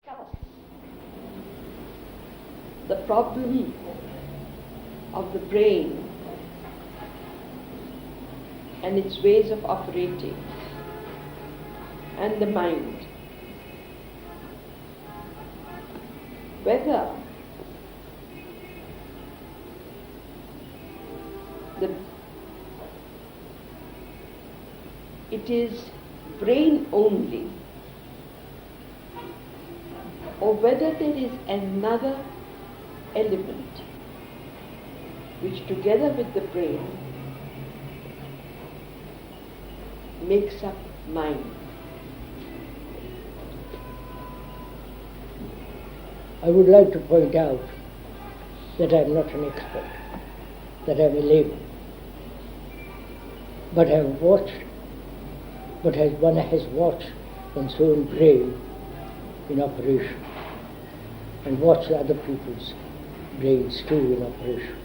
discuss the problem of the brain and its ways of operating and the mind, whether it is brain only, or whether there is another element which together with the brain makes up mind. I would like to point out that I am not an expert, that I am a layman, but I have watched, but as one has watched one's own brain in operation and watched other people's brains too in operation.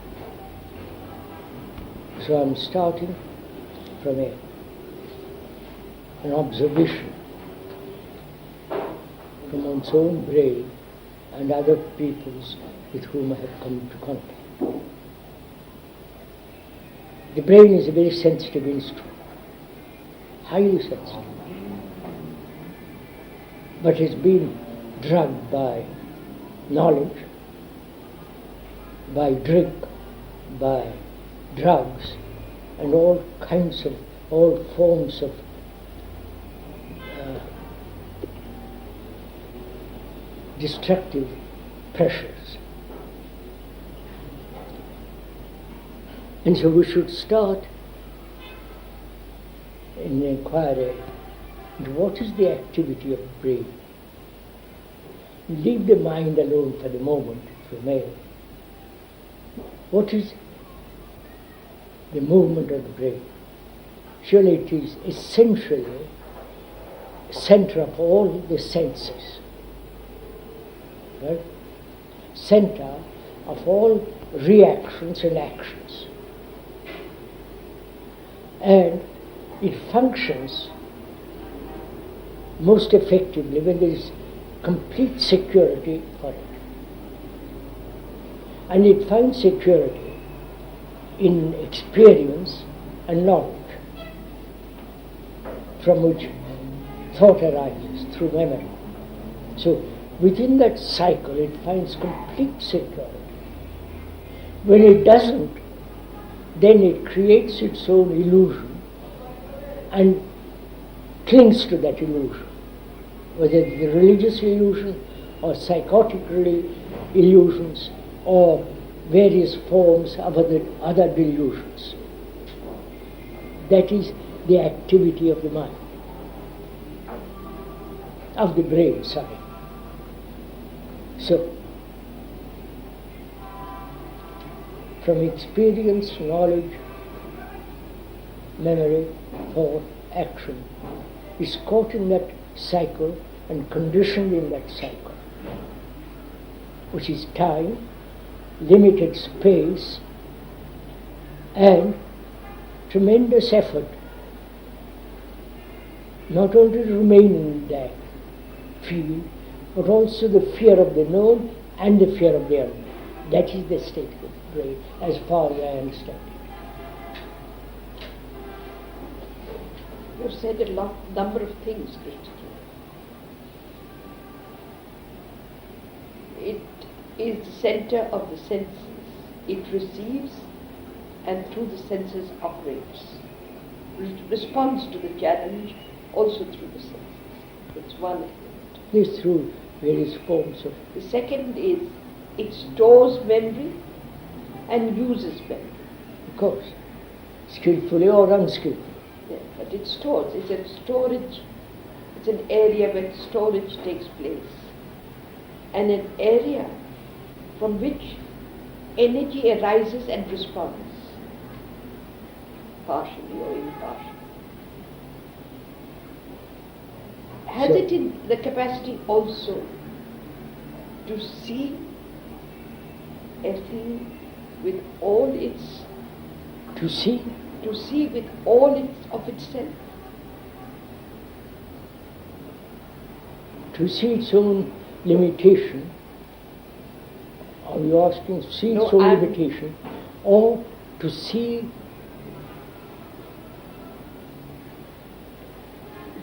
So I'm starting from an observation from one's own brain and other people's with whom I have come to contact. The brain is a very sensitive instrument, highly sensitive, but has been drugged by knowledge, by drink, by drugs, and all forms of destructive pressures. And so we should start in the inquiry into what is the activity of the brain. Leave the mind alone for the moment, if you may. What is the movement of the brain? Surely it is essentially a center of all the senses, right? Center of all reactions and actions. And it functions most effectively when there is complete security for it. And it finds security in experience and knowledge, from which thought arises through memory. So within that cycle it finds complete security. When it doesn't, then it creates its own illusion and clings to that illusion, whether it's the religious illusion or psychotic illusions or various forms of other delusions. That is the activity of the mind, of the brain, sorry. So, from experience, knowledge, memory, thought, action, is caught in that cycle and conditioned in that cycle, which is time, limited space, and tremendous effort, not only to remain in that field, but also the fear of the known and the fear of the unknown. That is the state of the brain, as far as I understand it. You said a number of things, Christopher. It is the center of the senses. It receives and through the senses operates. Responds to the challenge also through the senses. That's one element. Yes, through various forms of... The second is it stores memory and uses memory. Of course, skillfully or unskillfully. Yeah, but it stores. It's a storage. It's an area where storage takes place. And an area from which energy arises and responds, partially or impartially. Has it in the capacity also to see a thing with all its... To see? To see with all of itself. To see its own limitation? Are you asking see No, through I'm- limitation, or to see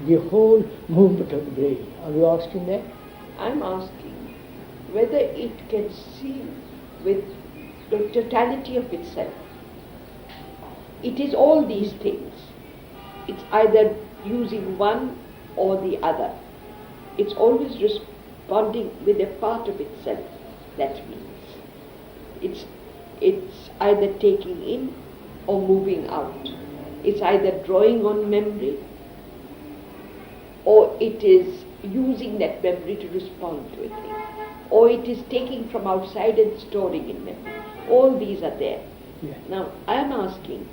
the whole movement of the brain? Are you asking that? I'm asking whether it can see with the totality of itself. It is all these things. It's either using one or the other. It's always responding with a part of itself. That means it's either taking in or moving out. It's either drawing on memory or it is using that memory to respond to a thing, or it is taking from outside and storing in memory. All these are there. Yeah. Now, I am asking,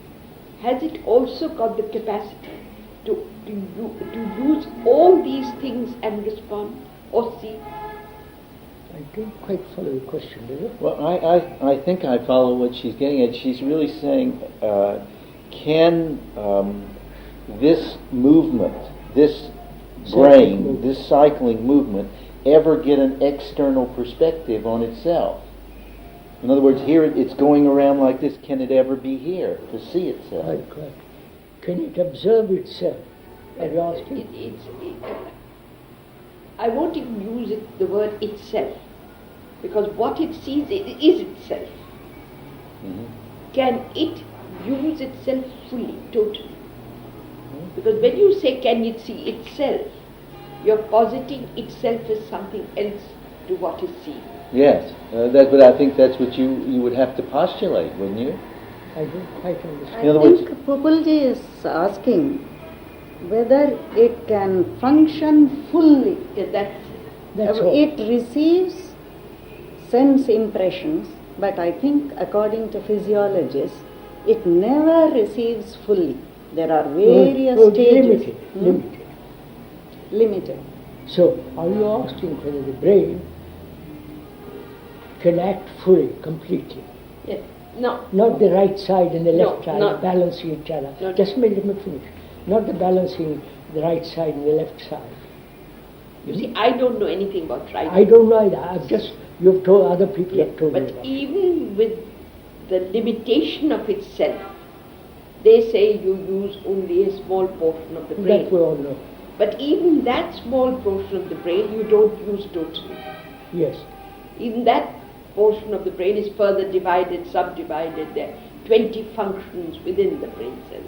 has it also got the capacity to use all these things and respond or see? I don't quite follow the question, do you? Well, I think I follow what she's getting at. She's really saying, can this movement, this brain, movement. this cycling movement, ever get an external perspective on itself? In other words, here it's going around like this. Can it ever be here to see itself? Right. Can it observe itself? Are you asking? I won't even use the word itself, because what it sees is itself. Mhm. Can it use itself fully, totally? Because when you say can it see itself, you're positing itself as something else to what is seen. Yes, but I think that's what you would have to postulate, wouldn't you? I don't quite understand. In other I words- think Pupulji is asking whether it can function fully. Yeah, That's all. It receives sense impressions, but I think according to physiologists, it never receives fully. There are various stages. Limited. Limited. So, are you asking whether the brain can act fully, completely? yeah. No. Not the right side and the No, left side not- balancing each other. No. Just let me finish. Not the balancing the right side and the left side. You see, I don't know anything about right. I don't know either. You've told, other people Yeah, have told me but about. even with the limitation of itself, they say you use only a small portion of the brain. That we all know. But even that small portion of the brain you don't use totally. Yes. Even that portion of the brain is further divided, subdivided. There are 20 functions within the brain cells.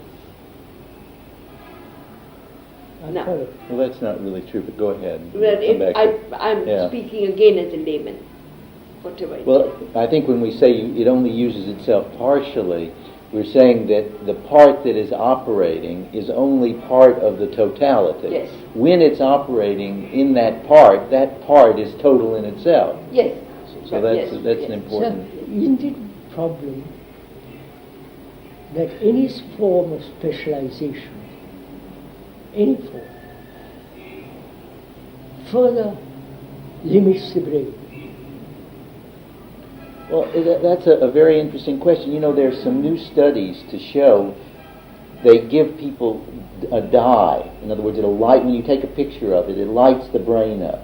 I No. follow. Well, that's not really true, but go ahead. Well, Come back to- I'm Yeah. speaking again as a layman, whatever it Well, is. I think when we say it only uses itself partially, we're saying that the part that is operating is only part of the totality. Yes. When it's operating in that part is total in itself. Yes. So that's Yes, an yes. Sir, important. isn't it a problem that any form of specialization, any form, further limits the brain? Well, that's a very interesting question. You know, there's some new studies to show they give people a dye. In other words, it'll light, when you take a picture of it, it lights the brain up.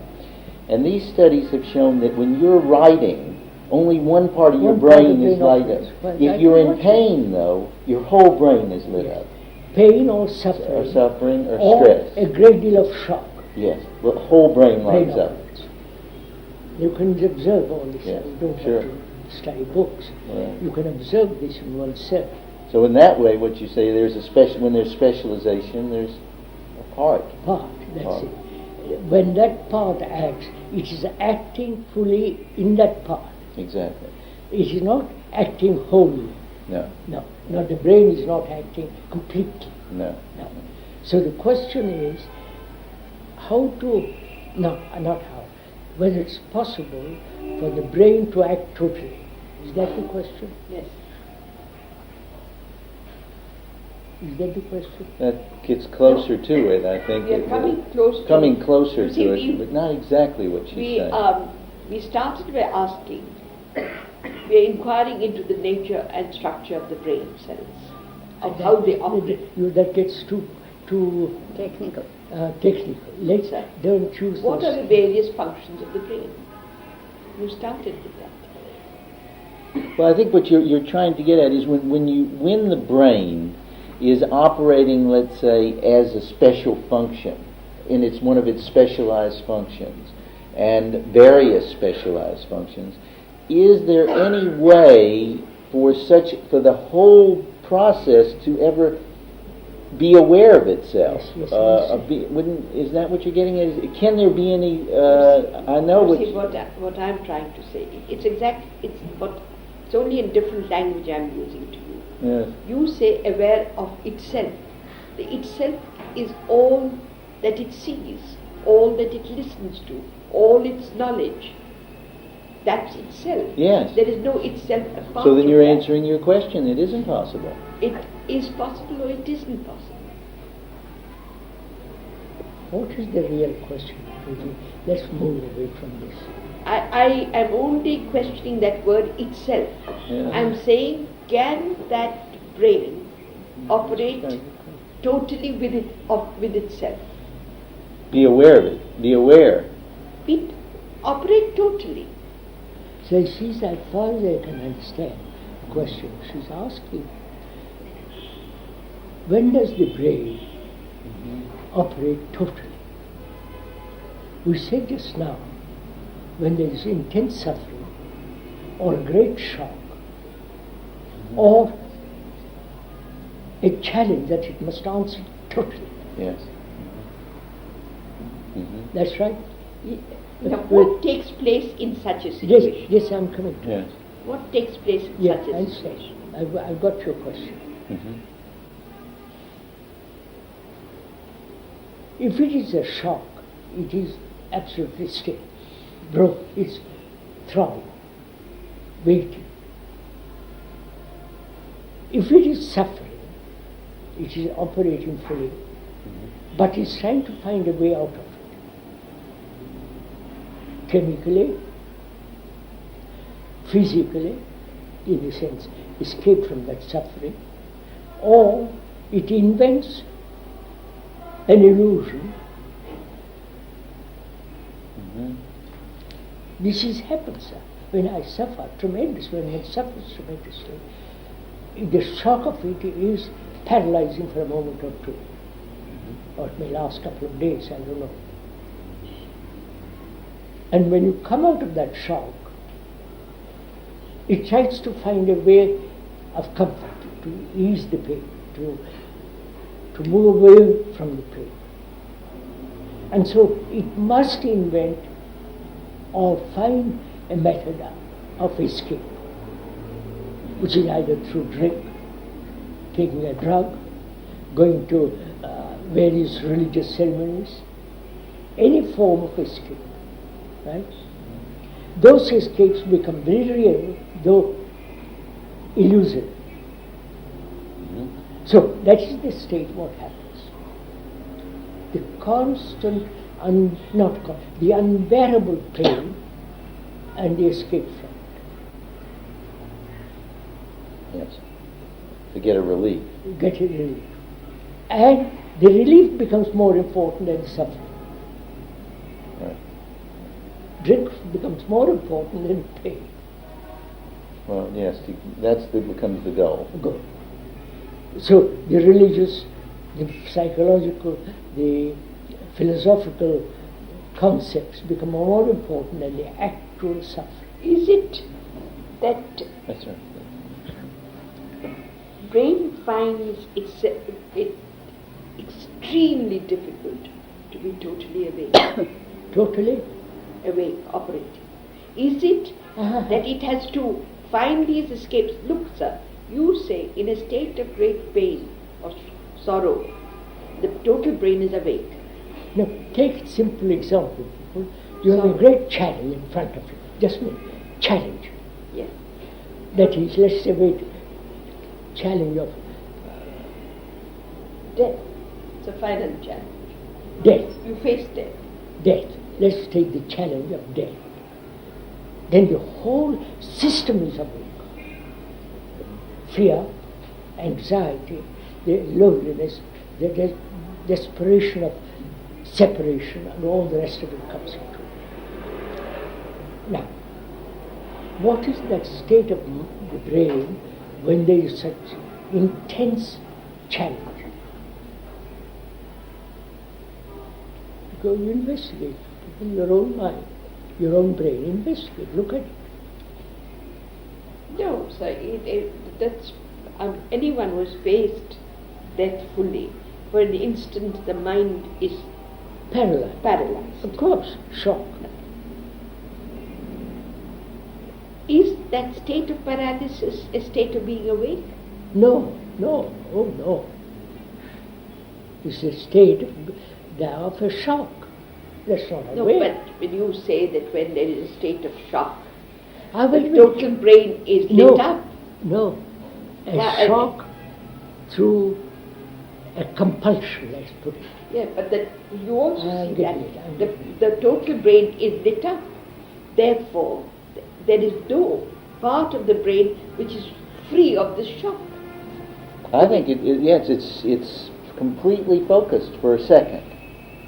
And these studies have shown that when you're writing, only one part of your One part of brain the is brain light operates. up. Well, If that- you're in pain, though, your whole brain is lit up. Pain or Or suffering, suffering or or stress. a great deal of shock. Yes, the whole brain Brain lights up. operates. You can observe all this. Yes, You don't sure. have to study books. Right. You can observe this in oneself. So in that way, what you say, there's when there's specialization, there's a part. Part, that's Part. it. When that part acts, it is acting fully in that part. Exactly. It is not acting wholly. No, No, the brain is not acting completely. no. No. So the question is how to, no, not how, whether it's possible for the brain to act totally. Is that the question? Yes. Is that the question? That gets closer to it, I think. We are coming close to Coming it. closer You see, to we- it, but not exactly what she's saying. We started by asking, we are inquiring into the nature and structure of the brain cells, of how they operate. That gets too Technical. technical. Let's don't choose What those are the various functions of the brain? You started with that. Well, I think what you're trying to get at is when the brain is operating, let's say, as a special function, and it's one of its specialized functions, and various specialized functions, is there any way for the whole process to ever be aware of itself? Yes, is that what you're getting at? Can there be any? I know See, what I'm trying to say. It's only in different language I'm using to you. Yes. You say aware of itself. The itself is all that it sees, all that it listens to, all its knowledge. That's itself. Yes. There is no itself apart So then from you're that. answering your question. It isn't possible. It is possible or it isn't possible. What is the real question? Let's move away from this. I am only questioning that word itself. Yeah. I'm saying, can that brain operate totally with itself? Be aware of it. Be aware. It operate totally. So she's, as far as I can understand the question, she's asking, when does the brain operate totally? We said just now, when there is intense suffering, or a great shock, or a challenge that it must answer totally. Yes. That's right? Now, what takes place in such a situation? Yes, I'm coming to it. Yes. What takes place in Yeah, such a I situation? say, I've got your question. If it is a shock, it is absolutely still. It's throbbing, waiting. If it is suffering, it is operating fully, but it's trying to find a way out of it. Chemically, physically, in a sense, escape from that suffering, or it invents an illusion. This is happens, sir. When I suffer tremendously, when one suffers tremendously, the shock of it is paralyzing for a moment or two. Or it may last a couple of days, I don't know. And when you come out of that shock, it tries to find a way of comfort, to ease the pain, to move away from the pain. And so it must invent or find a method of escape, which is either through drink, taking a drug, going to various religious ceremonies, any form of escape, right? Those escapes become very real, though illusory. So that is the state what happens. The constant, the unbearable pain and the escape from it. Yes. To get a relief. Get a relief. And the relief becomes more important than the suffering. Right. Drink becomes more important than pain. Well, yes, becomes the goal. Good. So the religious, the psychological, the philosophical concepts become more important than the actual suffering. Is it that That's right. brain finds it extremely difficult to be totally awake, Totally? operating? Is it that it has to find these escapes? Look, sir, you say in a state of great pain or sorrow, the total brain is awake. Now, take a simple example, people. You have a great challenge in front of you. Just a minute. Challenge. Yes. That is, let's say, challenge of Death. It's a final challenge. death. You face death. Death. Let's take the challenge of death. Then the whole system is awake. Fear, anxiety, the loneliness, the desperation of separation, and all the rest of it comes into it. Now, what is that state of the brain when there is such intense challenge? Go and investigate in your own mind, your own brain. Investigate, look at it. No, sir, that's anyone who's faced death fully, for an instant the mind is paralyzed. Of course, shock. Is that state of paralysis a state of being awake? No, oh no. It's a state of a shock. That's not No, awake. but when you say that when there is a state of shock, I the will total brain is lit up. No, a Yeah, shock through a compulsion, let's put it. Yeah, but that you also I'm see getting that it. the total brain is lit up. Therefore, there is no part of the brain which is free of this shock. I think yes, it's completely focused for a second,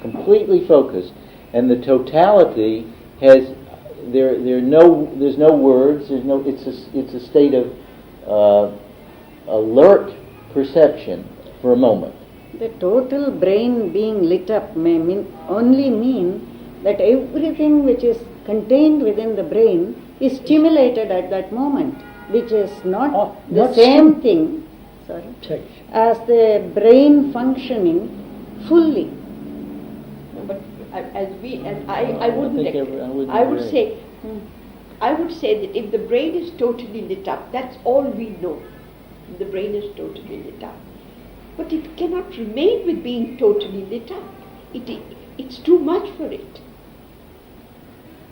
completely focused, and the totality has there's no words, it's a state of alert perception for a moment. The total brain being lit up may only mean that everything which is contained within the brain is stimulated at that moment, which is not the not same thing as the brain functioning fully. But I wouldn't I wouldn't agree. I would say that if the brain is totally lit up, that's all we know. The brain is totally lit up. But it cannot remain with being totally lit up. It's too much for it.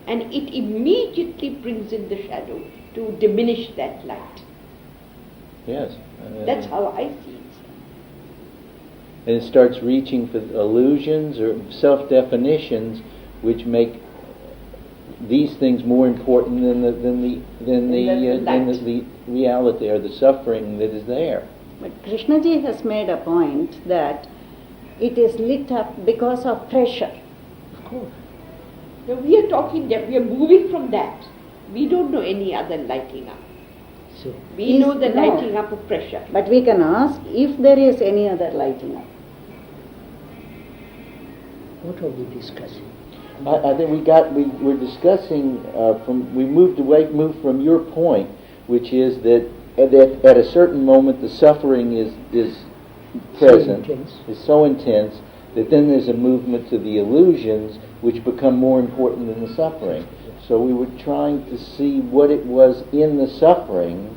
And it immediately brings in the shadow to diminish that light. Yes. That's how I see it. And it starts reaching for illusions or self-definitions which make these things more important than the reality or the suffering that is there. But Krishnaji has made a point that it is lit up because of pressure. Of course. Now we are talking that we are moving from that. We don't know any other lighting up. So, We know the lighting up of pressure. But we can ask if there is any other lighting up. what are we discussing? I think we're discussing we moved from your point, which is that at a certain moment the suffering is present, is so intense that then there's a movement to the illusions which become more important than the suffering. So we were trying to see what it was in the suffering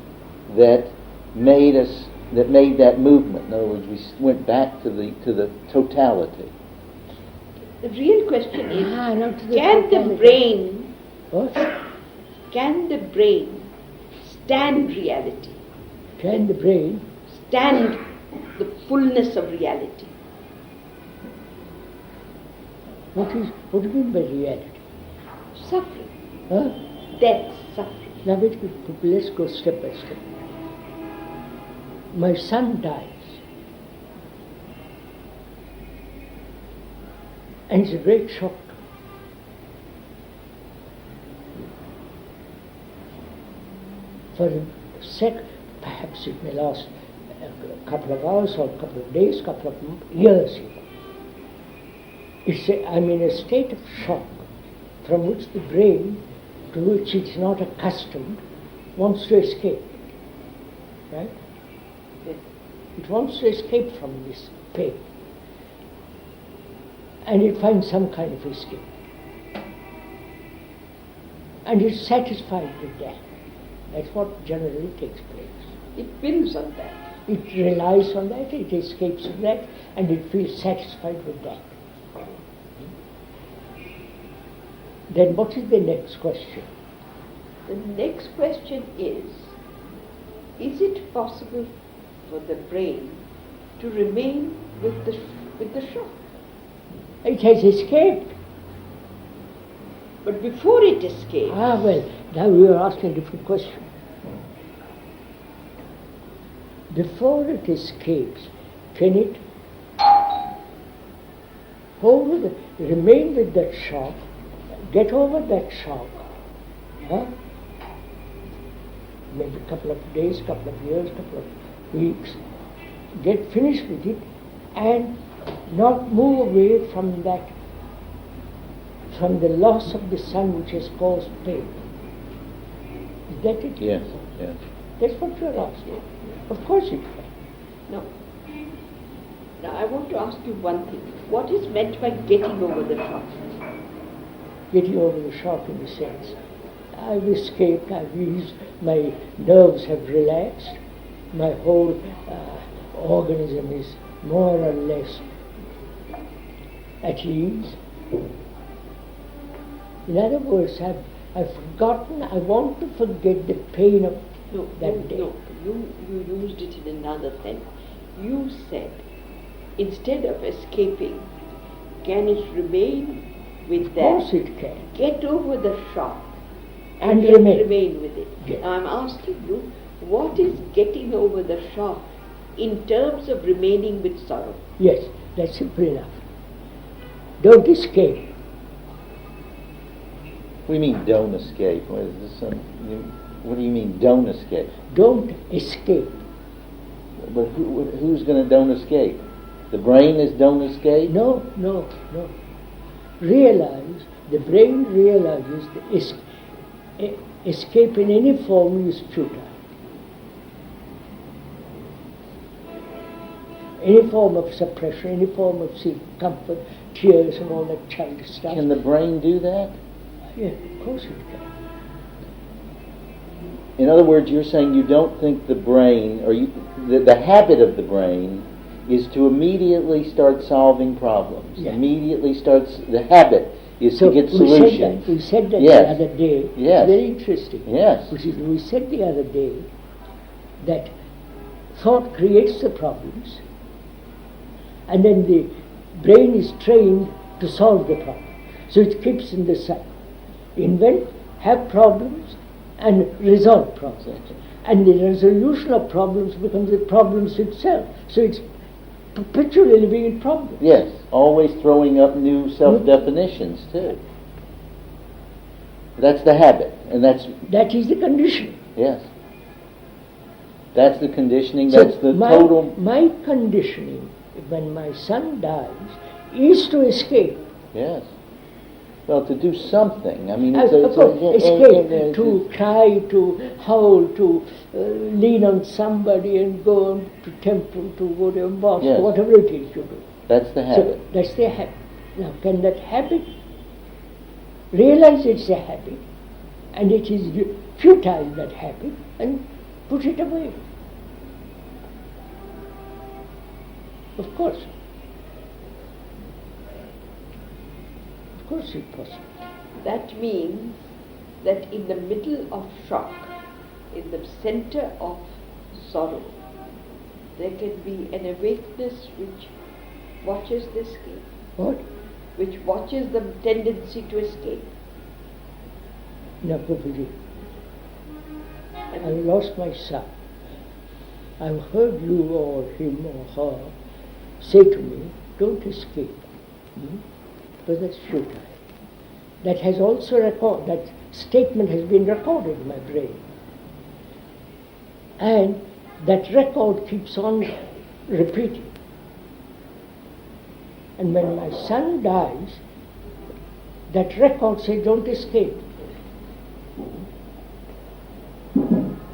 that made that movement. In other words, we went back to the totality. The real question is, not to the can the totality. brain What? Can the brain stand reality? Can the brain? Stand the fullness of reality? What do you mean by reality? Suffering, Huh? death, suffering. Now let's go step by step. My son dies. And it's a great shock. For a sec, perhaps it may last a couple of hours or a couple of days, couple of years even. I'm in a state of shock from which the brain, to which it's not accustomed, wants to escape. Right? It wants to escape from this pain. And it finds some kind of escape. And it's satisfied with that. That's what generally takes place. It builds on that. It relies on that, it escapes from that, and it feels satisfied with that. Then what is the next question? The next question is it possible for the brain to remain with the shock? It has escaped. But before it escapes, Well, now we are asking a different question. Before it escapes, can it hold remain with that shock, get over that shock, huh? Maybe a couple of days, couple of years, couple of weeks, get finished with it, and not move away from that, from the loss of the son which has caused pain. Is that it? Yes, yes. That's what you're asking. Of course it can. No. Now I want to ask you one thing. What is meant by getting over the shock? Getting over the shock in the sense, I've escaped, I've eased, my nerves have relaxed, my whole organism is more or less at ease. In other words, I've forgotten, I want to forget the pain of that day. No, you used it in another sense. You said, instead of escaping, can it remain with that? Of course it can. Get over the shock And yet remain. with it. Yes. Now I'm asking you, what is getting over the shock in terms of remaining with sorrow? Yes, that's simple enough. Don't escape. What do you mean, don't escape? What do you mean, don't escape? Don't escape. But who's going to don't escape? The brain is don't escape? No. Realize, the brain realizes the escape in any form is futile. Any form of suppression, any form of comfort, tears and all that childish stuff. Can the brain do that? Yeah, of course it can. In other words, you're saying you don't think the brain, or the habit of the brain is to immediately start solving problems. Yeah. The habit is So to get solutions. we said that Yes. the other day. Yes. It's very interesting. Yes. We said the other day that thought creates the problems, and then the brain is trained to solve the problem. So it keeps in the cycle. Invent, have problems, and resolve problems. And the resolution of problems becomes the problems itself. So it's perpetually living in problems. Yes, always throwing up new self-definitions too. That's the habit, and That is the condition. yes. That's the conditioning, So that's the my total... My conditioning, when my son dies, is to escape. Yes. Well, to do something. I mean, Escape, to cry, to howl, to lean on somebody and go to temple, to go to a mosque, Yes. whatever it is you do. That's the habit. So that's the habit. Now, can that habit realize it's a habit, and it is futile, that habit, and put it away? Of course. Of course it's possible. That means that in the middle of shock, in the center of sorrow, there can be an awakeness which watches the escape, What? which watches the tendency to escape. Now, Gopaji, I And lost my son. I've heard you or him or her say to me, don't escape. But that's futile. That has also that statement has been recorded in my brain. And that record keeps on repeating. And when my son dies, that record says, don't escape.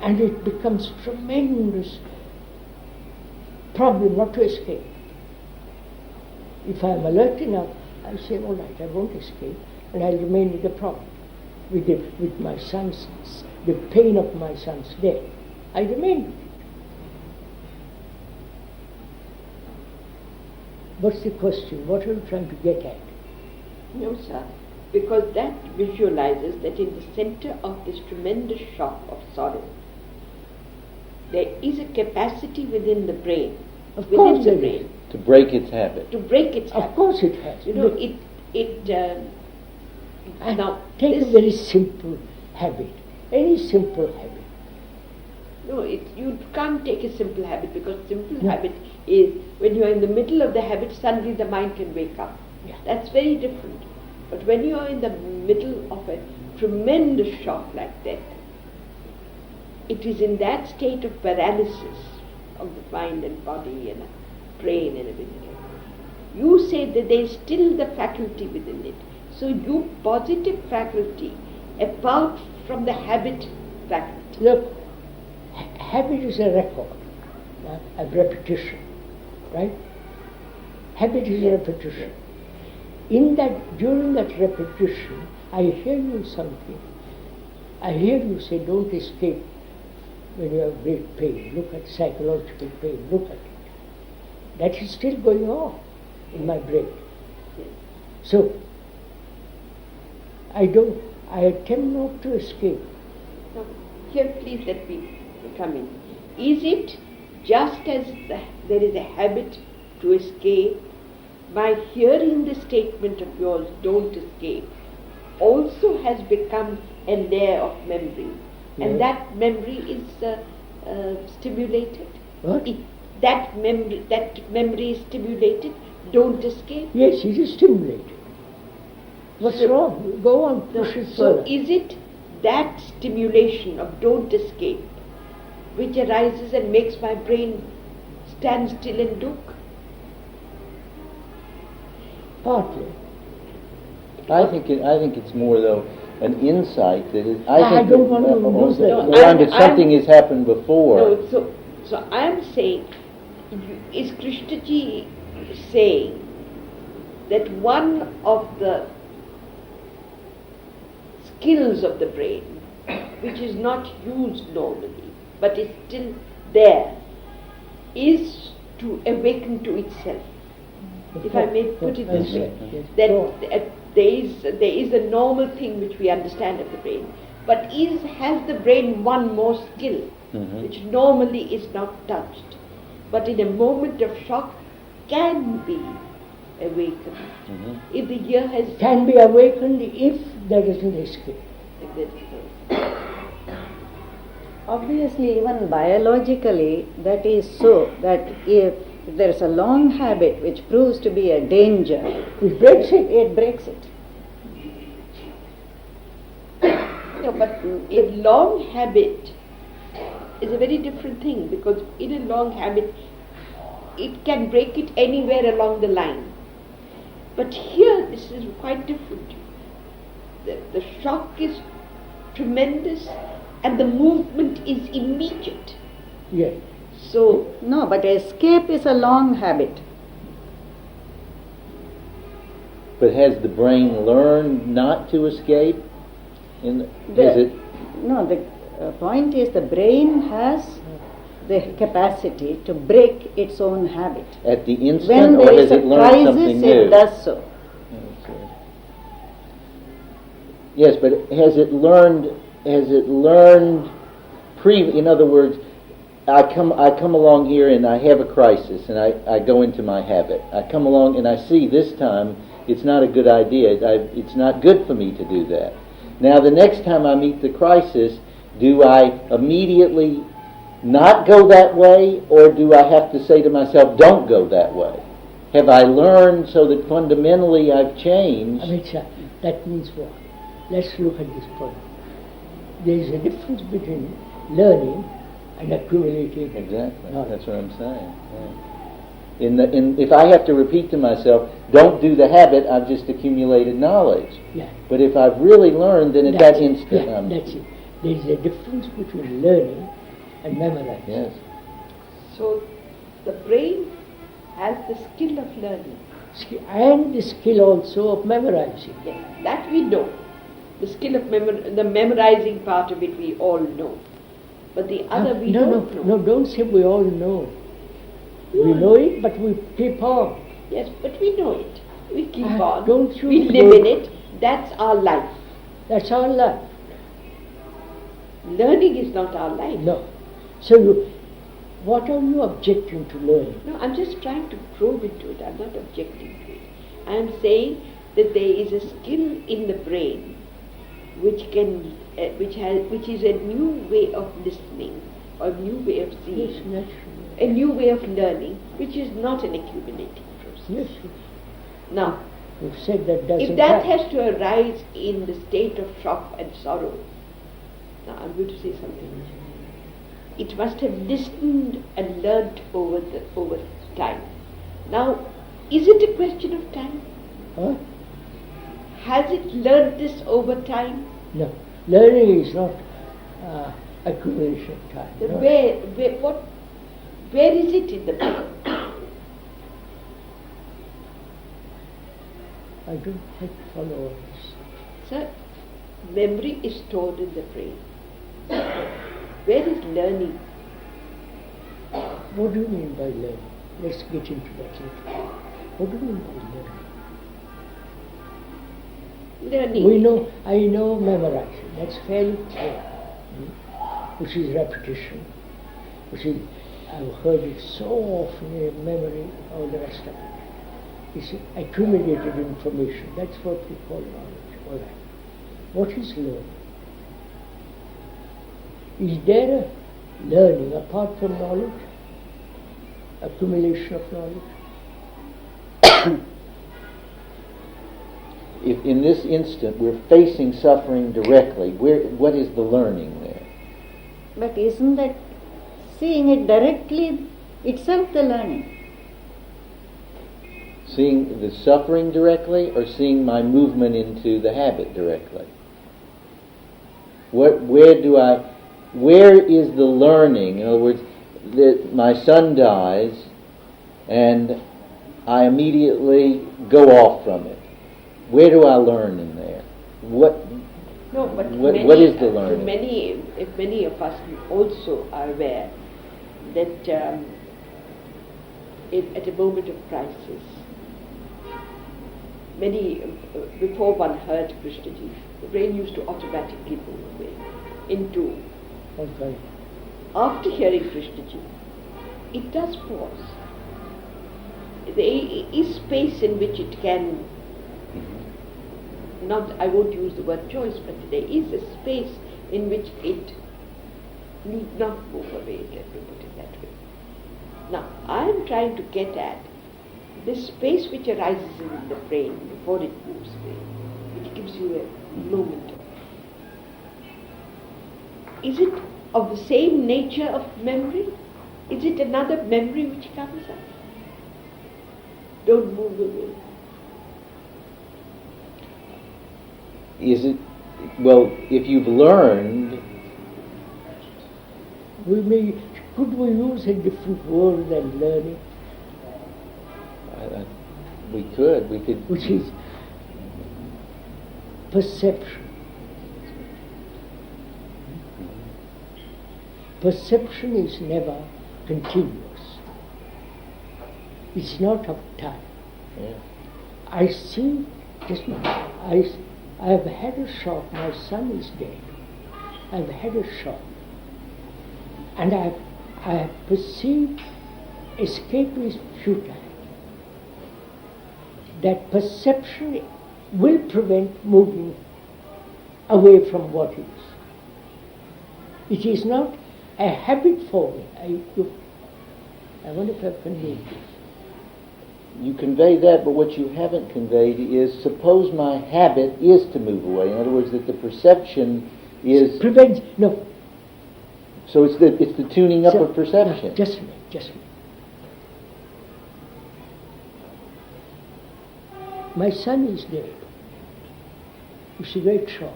And it becomes tremendous problem not to escape. If I am alert enough, I say, all right, I won't escape, and I'll remain with the problem, with my son's, the pain of my son's death. I remain with it. What's the question? What are you trying to get at? no, sir, because that visualizes that in the center of this tremendous shock of sorrow, there is a capacity within the brain, Of course the there brain, To break its habit. to break its Of habit. course it has. You know, Look, and now take this, a very simple habit, any simple habit. no, you can't take a simple habit, because simple No. habit is when you are in the middle of the habit, suddenly the mind can wake up. Yeah. That's very different. But when you are in the middle of a tremendous shock like that, it is in that state of paralysis of the mind and body and brain and everything. You say that there is still the faculty within it. So you positive faculty apart from the habit faculty. Look, habit is a record, a repetition, right? Habit is a repetition. In that, during that repetition, I hear you something. I hear you say, don't escape when you have great pain. Look at psychological pain. Look at it. That is still going on in my brain. So, I attempt not to escape. Now, here please let me come in. Is it just as there is a habit to escape, by hearing the statement of yours, don't escape, also has become a layer of memory, and that memory is stimulated? What? That memory is stimulated, don't escape? Yes, it is stimulated. What's wrong? Go on, push it So further. is it that stimulation of don't escape which arises and makes my brain stand still and look? Partly. I think it's more though an insight that is. I don't want to lose that. No, Well, that something has happened before. No, so I am saying, is Krishnaji saying that one of the skills of the brain, which is not used normally, but is still there, is to awaken to itself? If I may put it this way, that there is a normal thing which we understand of the brain, but has the brain one more skill, which normally is not touched, but in a moment of shock can be awakened. If the ear has Can be awakened if there is an escape. Obviously, even biologically, that is so, that if there is a long habit which proves to be a danger, It breaks it. it breaks it. No, but a long habit is a very different thing, because in a long habit it can break it anywhere along the line. But here this is quite different. The shock is tremendous and the movement is immediate. Yes. So No, but escape is a long habit. But has the brain learned not to escape? Has it? No, the point is the brain has the capacity to break its own habit. At the When instant, or there has is a it learned something crisis, new? it does so. Okay. Yes, but has it learned in other words, I come along here and I have a crisis and I go into my habit. I come along and I see this time it's not a good idea. It's not good for me to do that. Now the next time I meet the crisis, do I immediately not go that way, or do I have to say to myself, don't go that way? Have I learned so that fundamentally I've changed? Amicha, that means what? Let's look at this point. There is a difference between learning and accumulating Exactly. knowledge. That's what I'm saying. Yeah. If I have to repeat to myself, don't do the habit, I've just accumulated knowledge. Yeah. But if I've really learned, then at That's that it. instant, Yeah, that's it. There is a difference between learning and memorizing. yes. So the brain has the skill of learning. And the skill also of memorizing. Yes, that we know. The skill of the memorizing part of it we all know. But the other we don't know. No, don't say we all know. We know it, but we keep on. Yes, but we know it. We keep Ah, on. don't you We know- live in it. That's our life. That's our life. Learning is not our life. No. So what are you objecting to learning? No, I'm just trying to probe into it. I'm not objecting to it. I'm saying that there is a skill in the brain which is a new way of listening, or a new way of Yes, seeing, naturally. a new way of learning, which is not an accumulating process. Yes. Now, You've said that doesn't If that happen. has to arise in the state of shock and sorrow, now I'm going to say something. It must have listened and learnt over time. Now, is it a question of time? Huh? Has it learnt this over time? No. Learning is not accumulation of time. Then No. where is it in the brain? I don't quite follow all this. Sir, memory is stored in the brain. Where is learning? What do you mean by learning? Let's get into that later. What do you mean by learning? Learning. I know memorizing. That's fairly clear. Which is repetition. Which is, I've heard it so often in memory, all the rest of it. It's accumulated information. That's what we call knowledge. All right. What is learning? Is there a learning apart from knowledge? Accumulation of knowledge? If in this instant we're facing suffering directly, what is the learning there? But isn't that seeing it directly itself the learning? Seeing the suffering directly, or seeing my movement into the habit directly? Where is the learning? In other words, my son dies, and I immediately go off from it. Where do I learn in there? No, but What is the learning? Many of us also are aware that at a moment of crisis, before one heard Krishnaji, the brain used to automatically move away into. Okay. After hearing Krishnaji, it does pause. There is space in which it can, I won't use the word choice, but there is a space in which it need not move away, let me put it that way. Now, I am trying to get at this space which arises in the brain before it moves away, which gives you a moment. Is it of the same nature of memory? Is it another memory which comes up? Don't move away. Is it, well, if you've learned, could we use a different word than learning? we could. Which is perception. Perception is never continuous. It's not of time. Yeah. I see, I've had a shock, my son is dead. I've had a shock. And I have perceived escape is futile. That perception will prevent moving away from what is. It is not a habit forming. I wonder if I've conveyed this. You convey that, but what you haven't conveyed is, suppose my habit is to move away. In other words, that the perception is... Prevents, no. So it's the tuning up of perception. No, just a minute. My son is dead. It's a great shock.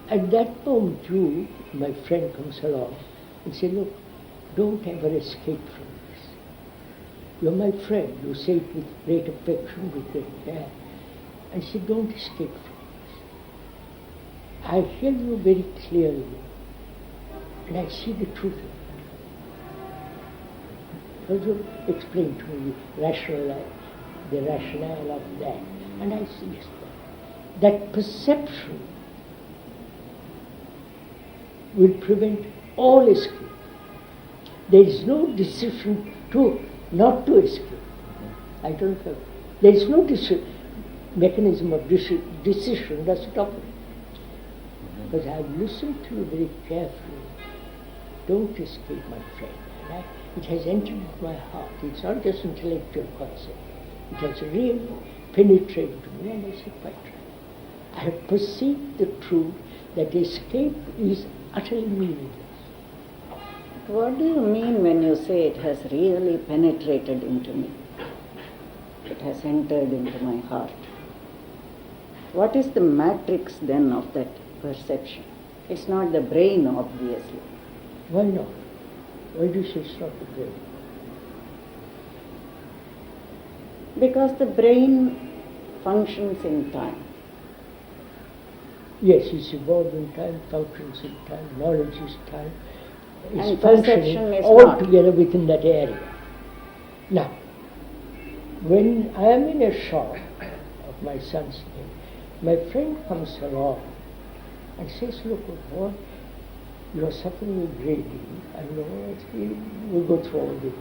At that moment, my friend comes along and says, look, don't ever escape from this. You're my friend. You say it with great affection, with great care. I said, don't escape from this. I hear you very clearly, and I see the truth of it. So you explain to me the rationale of that. And I see yes, that perception will prevent all escape. There is no decision not to escape. I don't have. There is no mechanism of decision does it operate. But I have listened to you very carefully. Don't escape, my friend. And it has entered into my heart. It's not just intellectual concept. It has really penetrated me, and I said, quite right. I have perceived the truth that escape is utterly meaningless. What do you mean when you say it has really penetrated into me? It has entered into my heart. What is the matrix then of that perception? It's not the brain, obviously. Why not? Why do you say it's not the brain? Because the brain functions in time. Yes, it's evolved in time, functions in time, knowledge is time. It's And functioning perception is all not. together within that area. Now, when I am in a shop of my son's name, my friend comes along and says, look, boy, you are suffering with grading. I know, we'll go through all this.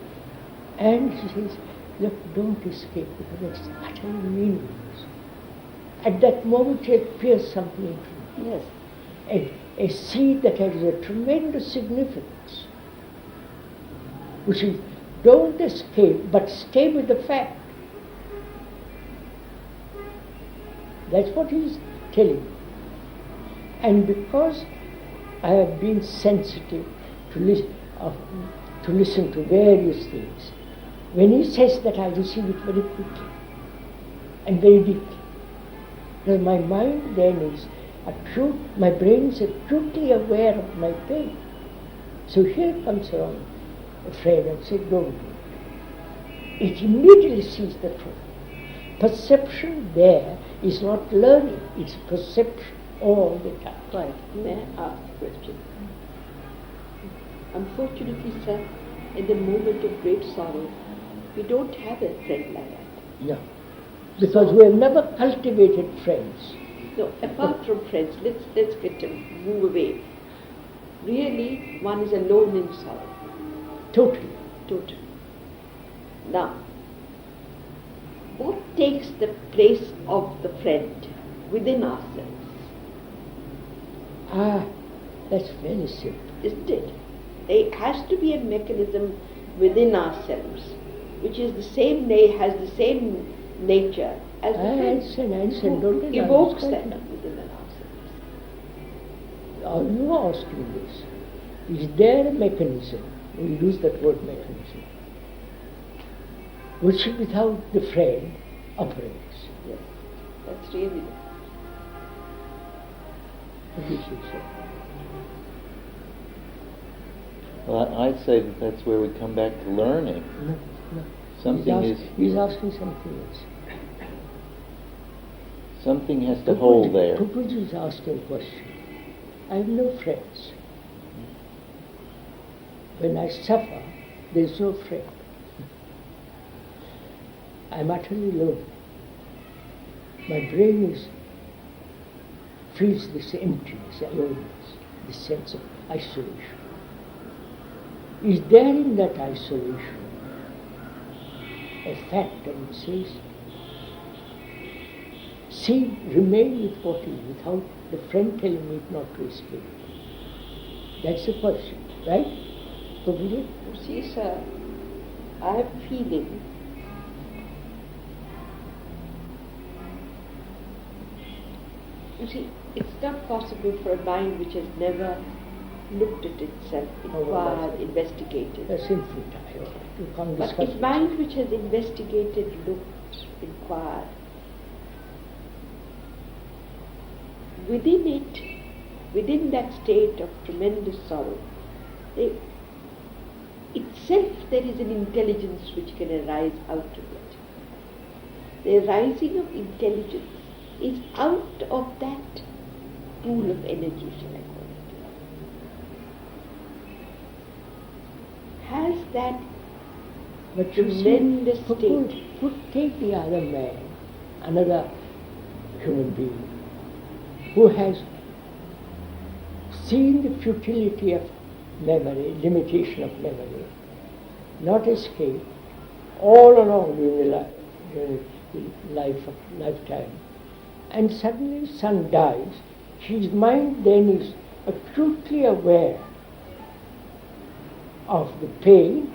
And he says, look, don't escape because it's utterly meaningless. At that moment it appears something into me. Yes. A seed that has a tremendous significance, which is, don't escape, but stay with the fact. That's what he's telling me. And because I have been sensitive to listen to various things, when he says that, I receive it very quickly and very deeply. Because my mind then is acute, my brain is acutely aware of my pain. So here comes along a friend and says, don't do it. It immediately sees the truth. Perception there is not learning, it's perception all the time. Right. May I ask a question? Unfortunately, sir, in the moment of great sorrow, we don't have a friend like that. No. Because we have never cultivated friends. No, apart from friends, let's get them, move away. Really, one is alone in sorrow. Totally. Now, what takes the place of the friend within ourselves? That's very simple. Isn't it? There has to be a mechanism within ourselves which is the same has the same nature as the friend. Einstein, don't who you evokes understand? that within ourselves. Are you asking this? Is there a mechanism, we use that word mechanism, which without the friend operates? Yes, that's really it. What do you say, sir? Well, I'd say that that's where we come back to learning. No. Something He's asking something else. something has to hold there. Pupuji is asking a question. I have no friends. When I suffer, there is no friend. I am utterly alone. My brain feels this emptiness, aloneness, this sense of isolation. Is there in that isolation a factor which says, see, remain with what is, without the friend telling me not to escape? That's the question, right? You see, sir, I have a feeling you see, it's not possible for a mind which has never looked at itself, inquired, investigated. That's infantile. You can't But discuss a mind which has investigated, looked, inquired, within it, within that state of tremendous sorrow, itself there is an intelligence which can arise out of it. The arising of intelligence is out of that pool of energy, shall I call it. Has that But you see, tremendous state. take the other man, another human being, who has seen the futility of memory, limitation of memory, not escape, all along during the lifetime, and suddenly son dies, his mind then is acutely aware of the pain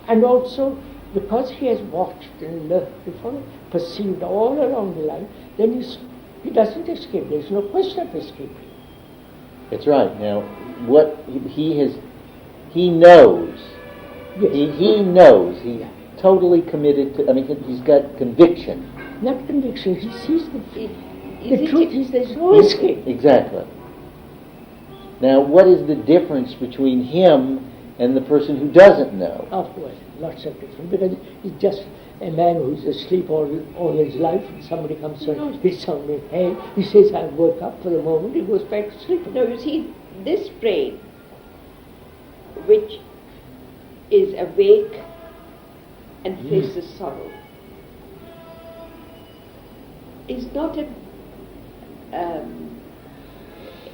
and also because he has watched and learned before, perceived all around the life, then he doesn't escape. There's no question of escaping. That's right. Now, what he knows. Yes. He knows. He's totally committed to. I mean, he's got conviction. Not conviction. He sees the Isn't truth it- is there's no escape. Exactly. Now, what is the difference between him and the person who doesn't know? Of course, lots of different, because it's just a man who's asleep all his life, and somebody comes and hits on his head. He says, "I woke up for the moment." He goes back to sleep. No, you see, this brain, which is awake and faces sorrow, is not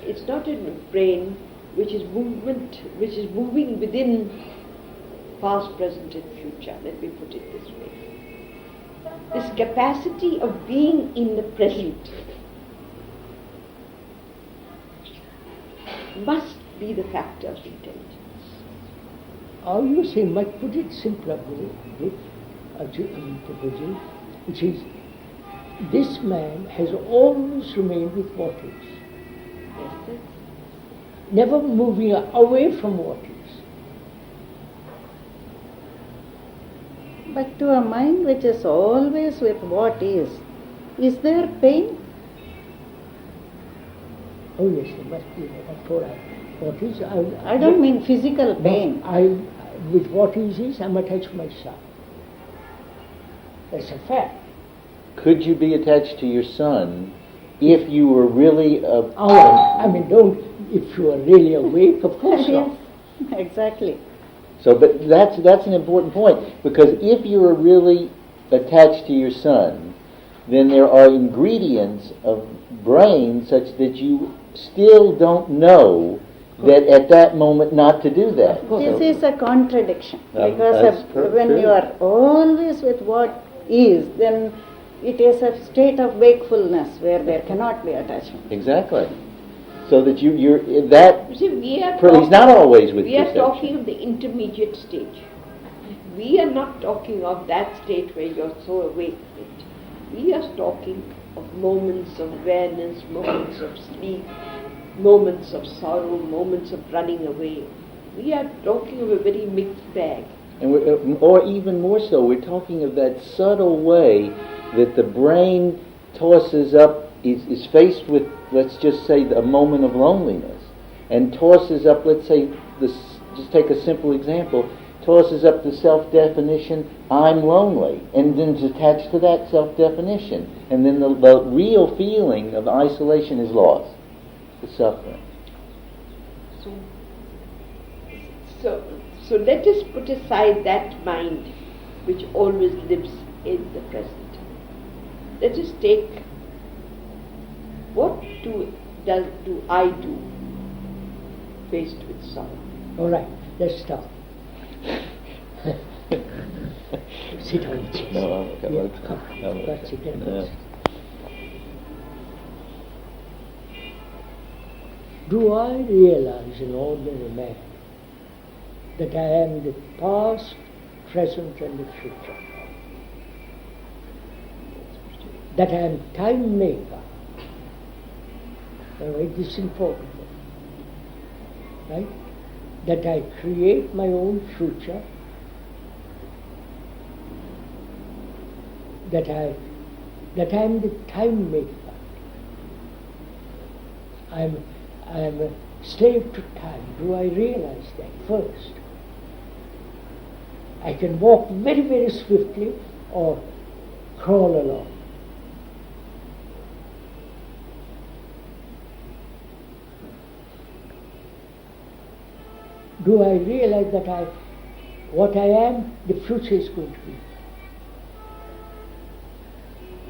it's not a brain which is moving within past, present, and future. Let me put it this way. This capacity of being in the present must be the factor of intelligence. Or you say, might put it simpler, proposal, which is, this man has always remained with what is, Yes, that's never moving away from what is. But to a mind which is always with what is there pain? Oh yes, there must be what is. I don't mean physical pain. With what is I'm attached to myself. That's a fact. Could you be attached to your son if you were really if you are really awake, of course not. Yes, exactly. So, but that's an important point, because if you are really attached to your son, then there are ingredients of brain such that you still don't know that at that moment not to do that. This is a contradiction, That's because when true. you are always with what is, then it is a state of wakefulness where there cannot be attachment. Exactly. So that you're that. You see, we are He's not always with we are perception. talking of the intermediate stage. We are not talking of that state where you're so awake. We are talking of moments of awareness, moments of sleep, moments of sorrow, moments of running away. We are talking of a very mixed bag. And or even more so, we're talking of that subtle way that the brain tosses up, is faced with, let's just say, a moment of loneliness, and tosses up, let's say, just take a simple example, tosses up the self-definition, I'm lonely, and then is attached to that self-definition. And then the real feeling of isolation is lost, the suffering. So let us put aside that mind which always lives in the present. Let us take, what do I do faced with sorrow? All right, let's stop. Sit on the chest. No, okay, Yeah, let's- come. no, That's it, okay. that's it. Do I realize, an ordinary man, that I am the past, present, and the future? That I am time maker. All right, this is important. Right? That I create my own future. That I am the time maker. I am a slave to time. Do I realize that first? I can walk very, very swiftly or crawl along. Do I realize that what I am, the future is going to be?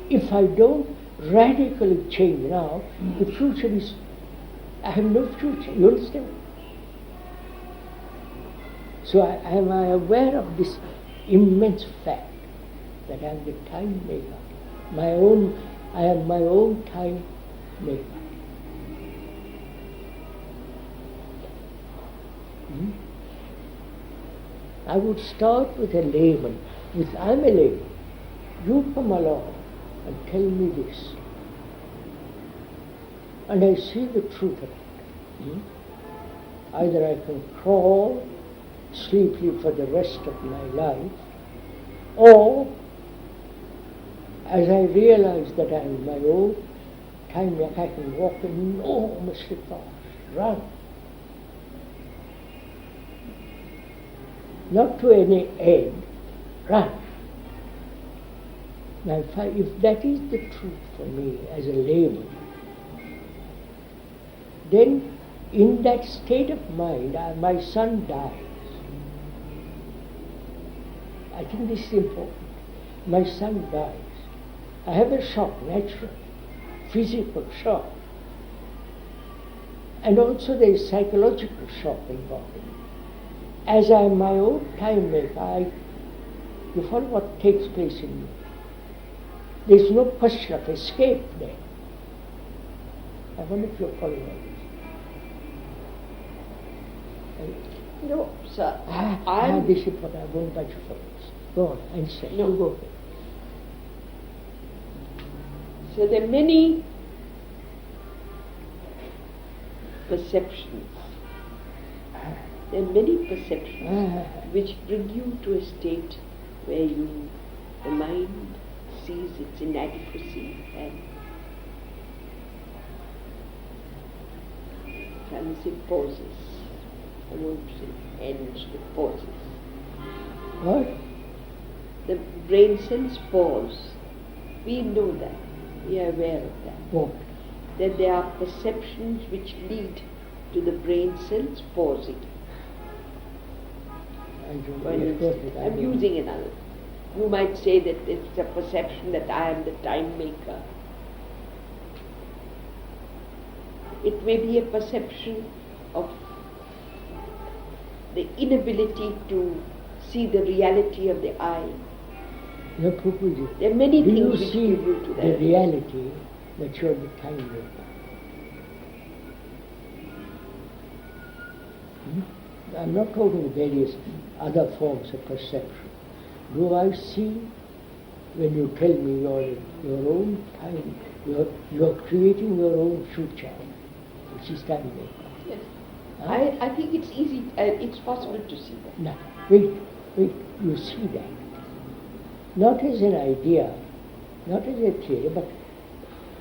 If I don't radically change now, the future is, I have no future. You understand? So am I aware of this immense fact that I am the time maker. I am my own time maker. I would start with a layman. If I'm a lady, you come along and tell me this, and I see the truth of it. Either I can crawl sleepily for the rest of my life, or as I realize that I'm in my own time, like I can walk enormously fast, run. Not to any end, run. Now if that is the truth for me as a layman, then in that state of mind my son dies. I think this is important. My son dies. I have a shock, natural, physical shock. And also there is psychological shock involved. As I am my own time maker, you follow what takes place in me. There is no question of escape there. I wonder if you're following all this. No, sir. This is what I'm going back to follow this. Go on, and say, No. you go ahead. So there are many perceptions. There are many perceptions which bring you to a state where the mind sees its inadequacy and pauses. I won't say ends, but pauses. What? The brain cells pause. We know that. We are aware of that. What? That there are perceptions which lead to the brain cells pausing. I don't For know. instance, I'm using another. You might say that it's a perception that I am the time maker. It may be a perception of the inability to see the reality of the I. No, Prabhuji. There are many Do things you which see give you to the that. reality that you're the time maker? I'm not talking various other forms of perception. Do I see when you tell me you're your own time, you're creating your own future, which is time maker? Yes. Huh? I think it's easy, it's possible to see that. Now, wait, you see that. Not as an idea, not as a theory, but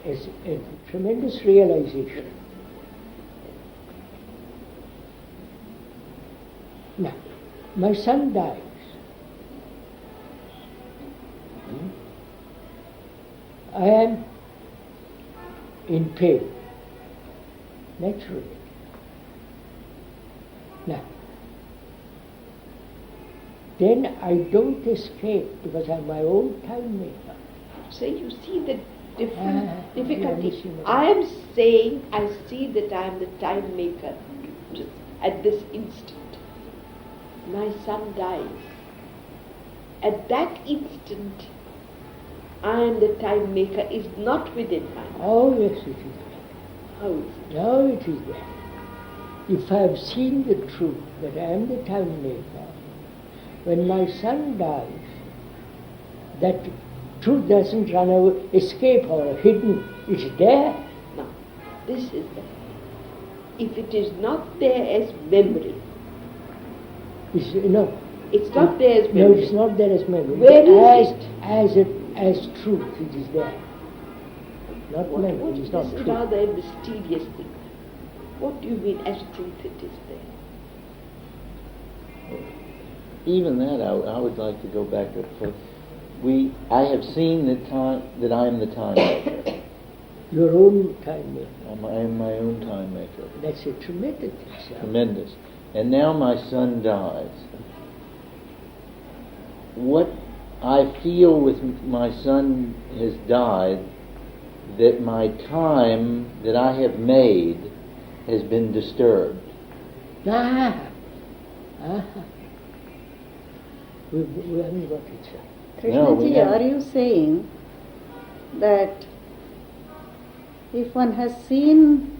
as a tremendous realization. Now, my son dies. I am in pain, naturally. Now, then I don't escape because I'm my own time maker. So you see the Yeah, difficulty. yeah, I am saying I see that I am the time maker at this instant. My son dies. At that instant, I am the time maker is not within my mind. Oh, yes, it is there. How is it? Now it is there. If I have seen the truth that I am the time maker, when my son dies, that truth doesn't run away, escape or hidden. It's there. Now, this is there. If it is not there as memory, It's, it's not there as no, memory. it's not there as memory. Where is it? As truth, it is there. Not memory, it's not This is truth. rather a mysterious thing. What do you mean as truth it is there? Even that, I would like to go back to. I have seen that I am the time maker. Your own time maker. I am my own time maker. That's a tremendous thing, sir. Tremendous. And now my son dies. What I feel with my son has died, that my time that I have made has been disturbed. Ah. We haven't got it, sir. No, we Krishnaji, haven't. are you saying that if one has seen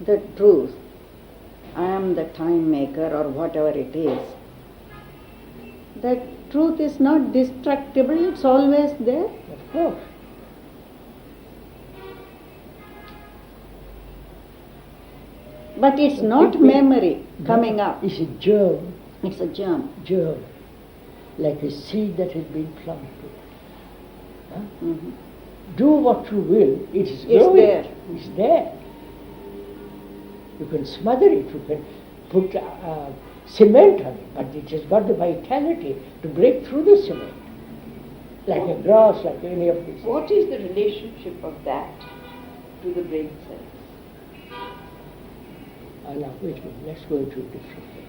the truth, I am the time maker or whatever it is, that truth is not destructible, it's always there. Of course. But it's not memory coming up. It's a germ, It's a germ. like a seed that has been planted. Huh? Mhm. Do what you will, it is It's growing. there. It's there. You can smother it, you can put cement on it, but it has got the vitality to break through the cement. Like a grass, like any of these. What is the relationship of that to the brain cells? Now, wait a minute, let's go into a different thing.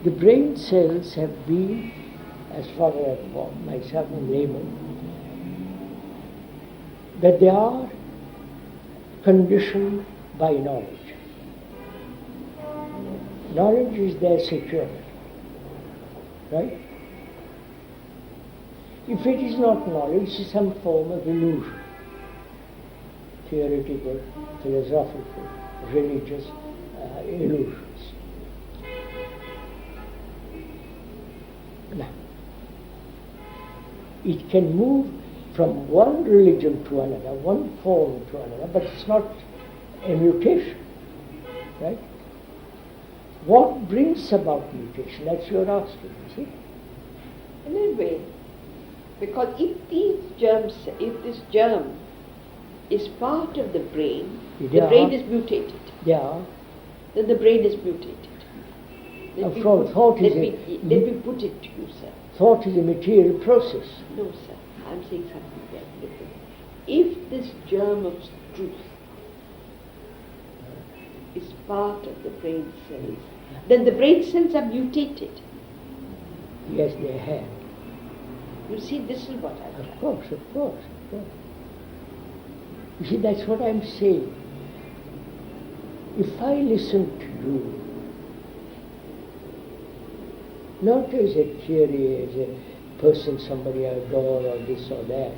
The brain cells have been, as far as myself and layman, that they are conditioned by knowledge. Knowledge is their security, right? If it is not knowledge, it is some form of illusion, theoretical, philosophical, religious illusions. Now, it can move from one religion to another, one form to another, but it's not a mutation, right? What brings about mutation? That's your asking, you see? In a way, because if this germ is part of the brain, the brain is mutated. Yeah. Then the brain is mutated. Let me put it to you, sir. Thought is a material process. No, sir. I'm saying something very different. If this germ of truth is part of the brain cells, then the brain cells are mutated. Yes, they have. You see, this is what I'm Of course. You see, that's what I'm saying. If I listen to you, not as a theory, as a person somebody I adore or this or that,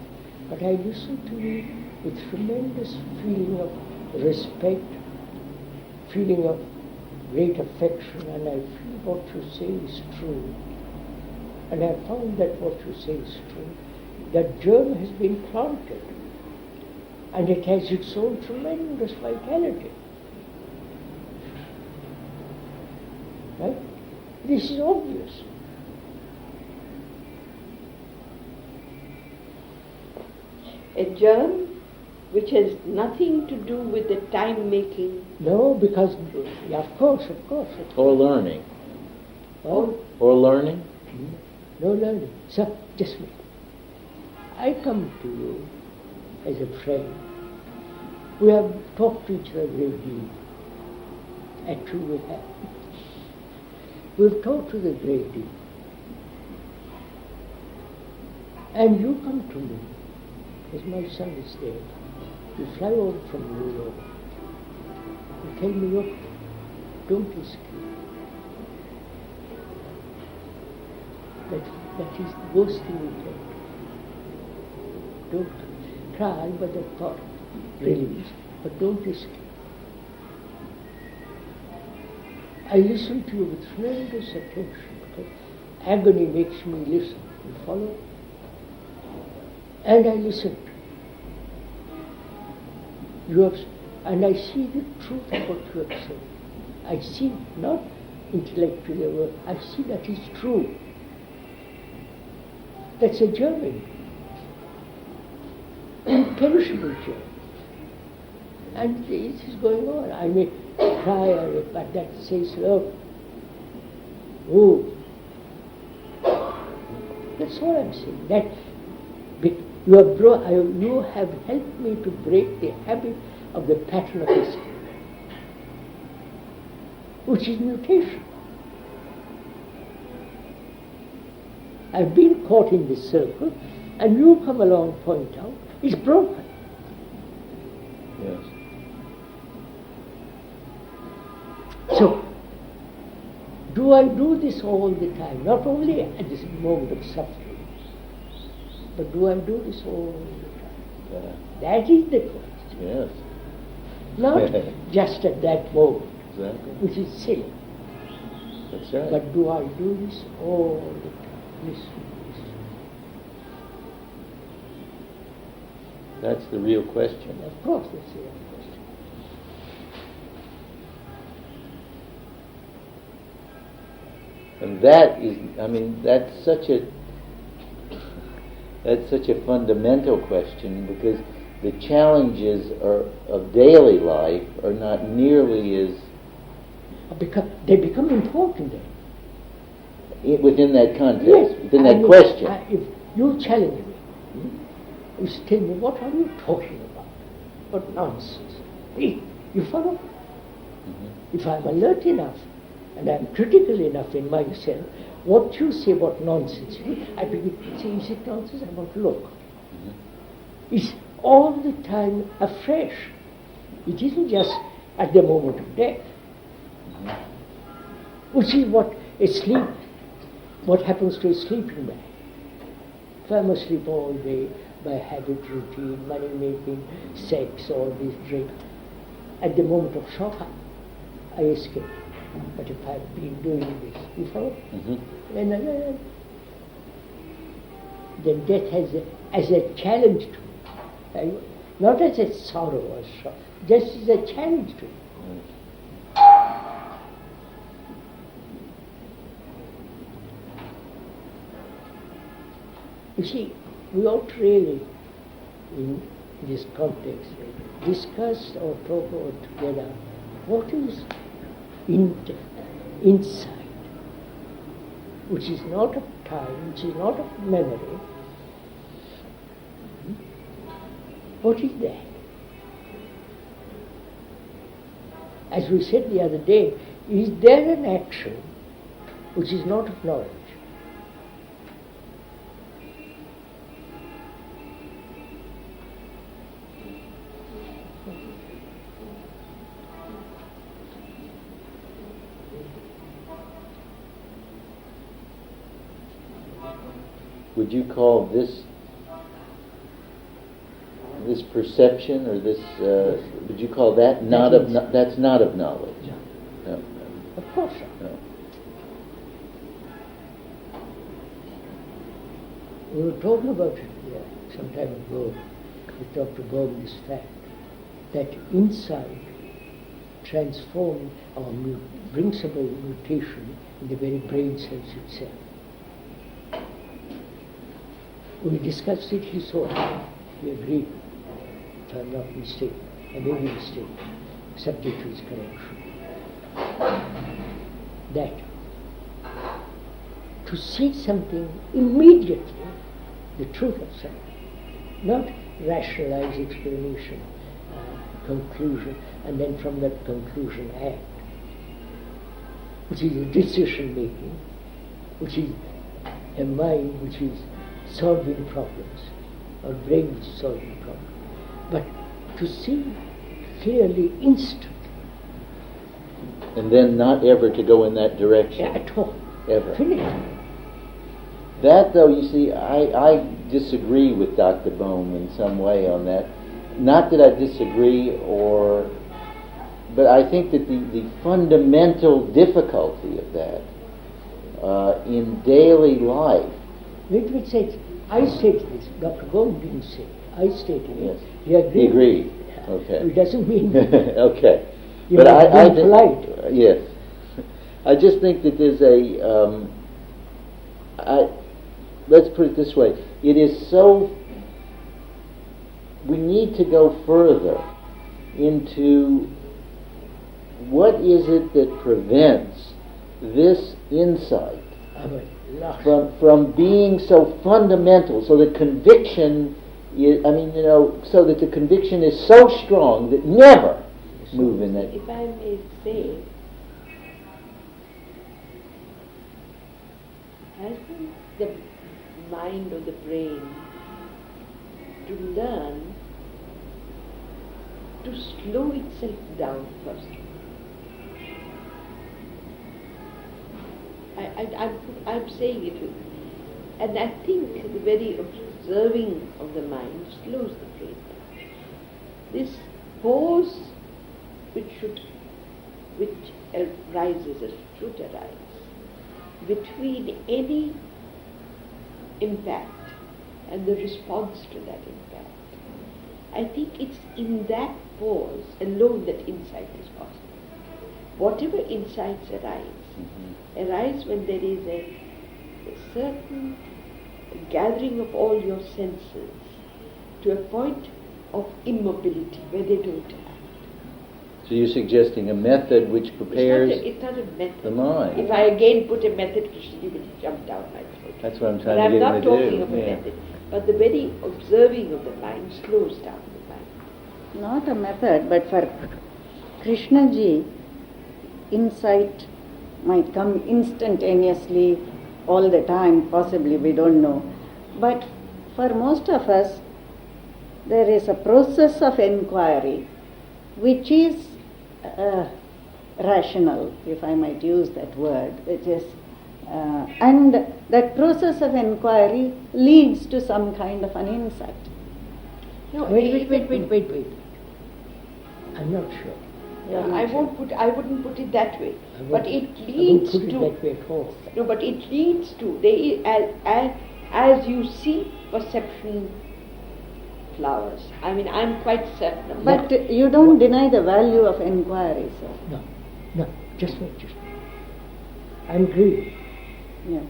but I listen to you with tremendous feeling of respect, feeling of great affection, and I feel what you say is true. And I found that what you say is true. That germ has been planted, and it has its own tremendous vitality. Right? This is obvious. A germ which has nothing to do with the time making. No, because, of course. Or learning. Oh, Or learning. no learning. So, just wait. I come to you as a friend. We have talked to each other a great deal. Actually, we have. We've talked to the great deal. And you come to me, as my son is there. You fly over from New York. You tell me, look, don't escape. That is the worst thing you can do. Don't try, but the thought release, but don't escape. I listen to you with tremendous attention because agony makes me listen. You follow? And I listened. And I see the truth of what you have said. I see, not intellectually, I see that is true. That's a journey. Imperishable journey. And this is going on. I may cry, but that says, look, that's all I'm saying. That you have helped me to break the habit of the pattern of history, which is mutation. I've been caught in this circle, and you come along and point out, it's broken. Yes. So, do I do this all the time? Not only at this moment of suffering, but do I do this all the time? That is the question. Yes. Not just at that moment, Exactly. which is silly. That's right. But do I do this all the time? Listen. That's the real question. Of course, that's the real question. And that is, that's such a fundamental question, because the challenges of daily life are not nearly as They become important then. within that context, Yes. within that question. If you challenge me, you tell me, what are you talking about? What nonsense. Hey, you follow? If I'm alert enough and I'm critical enough in myself, what you say about nonsense, I begin to say, is it nonsense? I want to look. It's all the time afresh. It isn't just at the moment of death. You see what happens to a sleeping man. If I'm asleep all day by habit, routine, money making, sex, all this drink, at the moment of shock, I escape. But if I've been doing this before, then death as a challenge to me. Not as a sorrow or shock, just as a challenge to me. You see, we ought really, in this context, discuss or talk about together what is insight, which is not of time, which is not of memory. What is that? As we said the other day, is there an action which is not of knowledge? Would you call this perception, or this? Would you call that that's not of knowledge? No. No. Of course not. No. We were talking about it some time ago with Dr. Bohm, this fact that insight transforms or brings about mutation in the very brain cells itself. We discussed it, he saw it, he agreed, if I'm not mistaken, I may be mistaken, subject to his correction, that to see something immediately, the truth of something, not rationalize explanation, conclusion, and then from that conclusion act, which is a decision making, which is a mind which is solving problems, or brain which is solving problems, but to see clearly instantly. And then not ever to go in that direction. At all. Ever. Finished. That, though, you see, I disagree with Dr. Bohm in some way on that. Not that I disagree, but I think that the fundamental difficulty of that in daily life. Wait, I stated this. Dr. Bohm didn't say it. I stated it. Yes. He agreed. He agreed. Okay. It doesn't mean okay. you But are I being polite. Yes. I just think that there's let's put it this way. It is so. We need to go further into what is it that prevents this insight from being so fundamental, so that conviction is, so that the conviction is so strong that never move in that. If I may say, hasn't the mind or the brain to learn to slow itself down first? I'm saying it with, and I think the very observing of the mind slows the brain down. This pause which arises or should arise between any impact and the response to that impact. I think it's in that pause alone that insight is possible. Whatever insights arise when there is a certain gathering of all your senses to a point of immobility where they don't act. So you're suggesting a method which prepares It's not a method. the mind. If I again put a method, you will jump down my throat. That's what I'm But trying I'm to get not him to talking do. of a method. But the very observing of the mind slows down the mind. Not a method, but for Krishnaji, insight might come instantaneously all the time, possibly, we don't know. But for most of us, there is a process of inquiry which is rational, if I might use that word, which is, and that process of inquiry leads to some kind of an insight. No, Wait. I'm not sure. I wouldn't put it that way. I But won't- it I won't leads put it to. that way at all. No, but it leads to. As you see perception flowers. I mean, I'm quite certain of that. But you don't deny the value of inquiry, sir. No, just wait. I'm greedy. Yeah.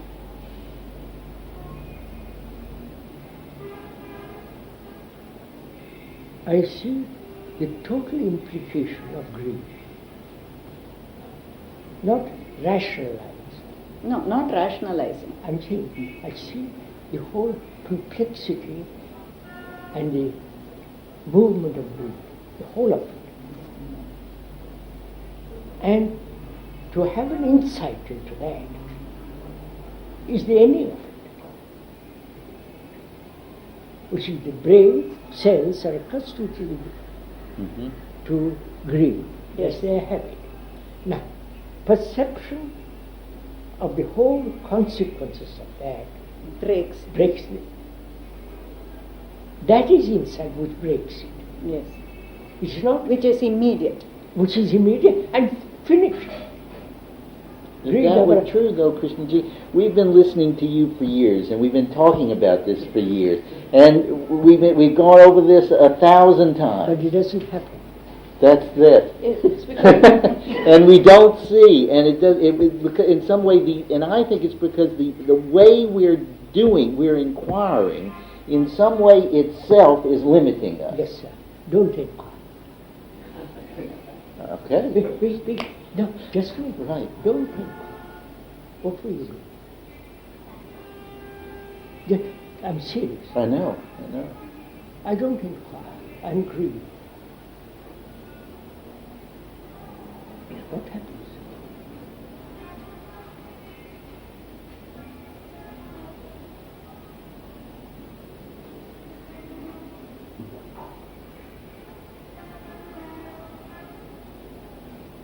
I see the total implication of greed. Not rationalized. No, not rationalizing. I'm saying I see the whole complexity and the movement of greed, the whole of it. And to have an insight into that is the ending of it. Which is the brain cells are accustomed to greed. That's their habit. Now, perception of the whole consequences of that Breaks. breaks it. That is insight which breaks it. Yes. It's not Which is immediate. which is immediate and finished. If that were true, though, Krishnaji, we've been listening to you for years, and we've been talking about this for years, and we've gone over this 1,000 But times. it doesn't happen. That's it. It's because And we don't see, and it does. In some way, and I think it's because the way we're inquiring, in some way itself is limiting us. Yes, sir. Don't inquire. Okay. Wait. No, just wait. Right. Don't inquire. What will you do? I'm serious. I know. I don't inquire. I'm greedy. What happens?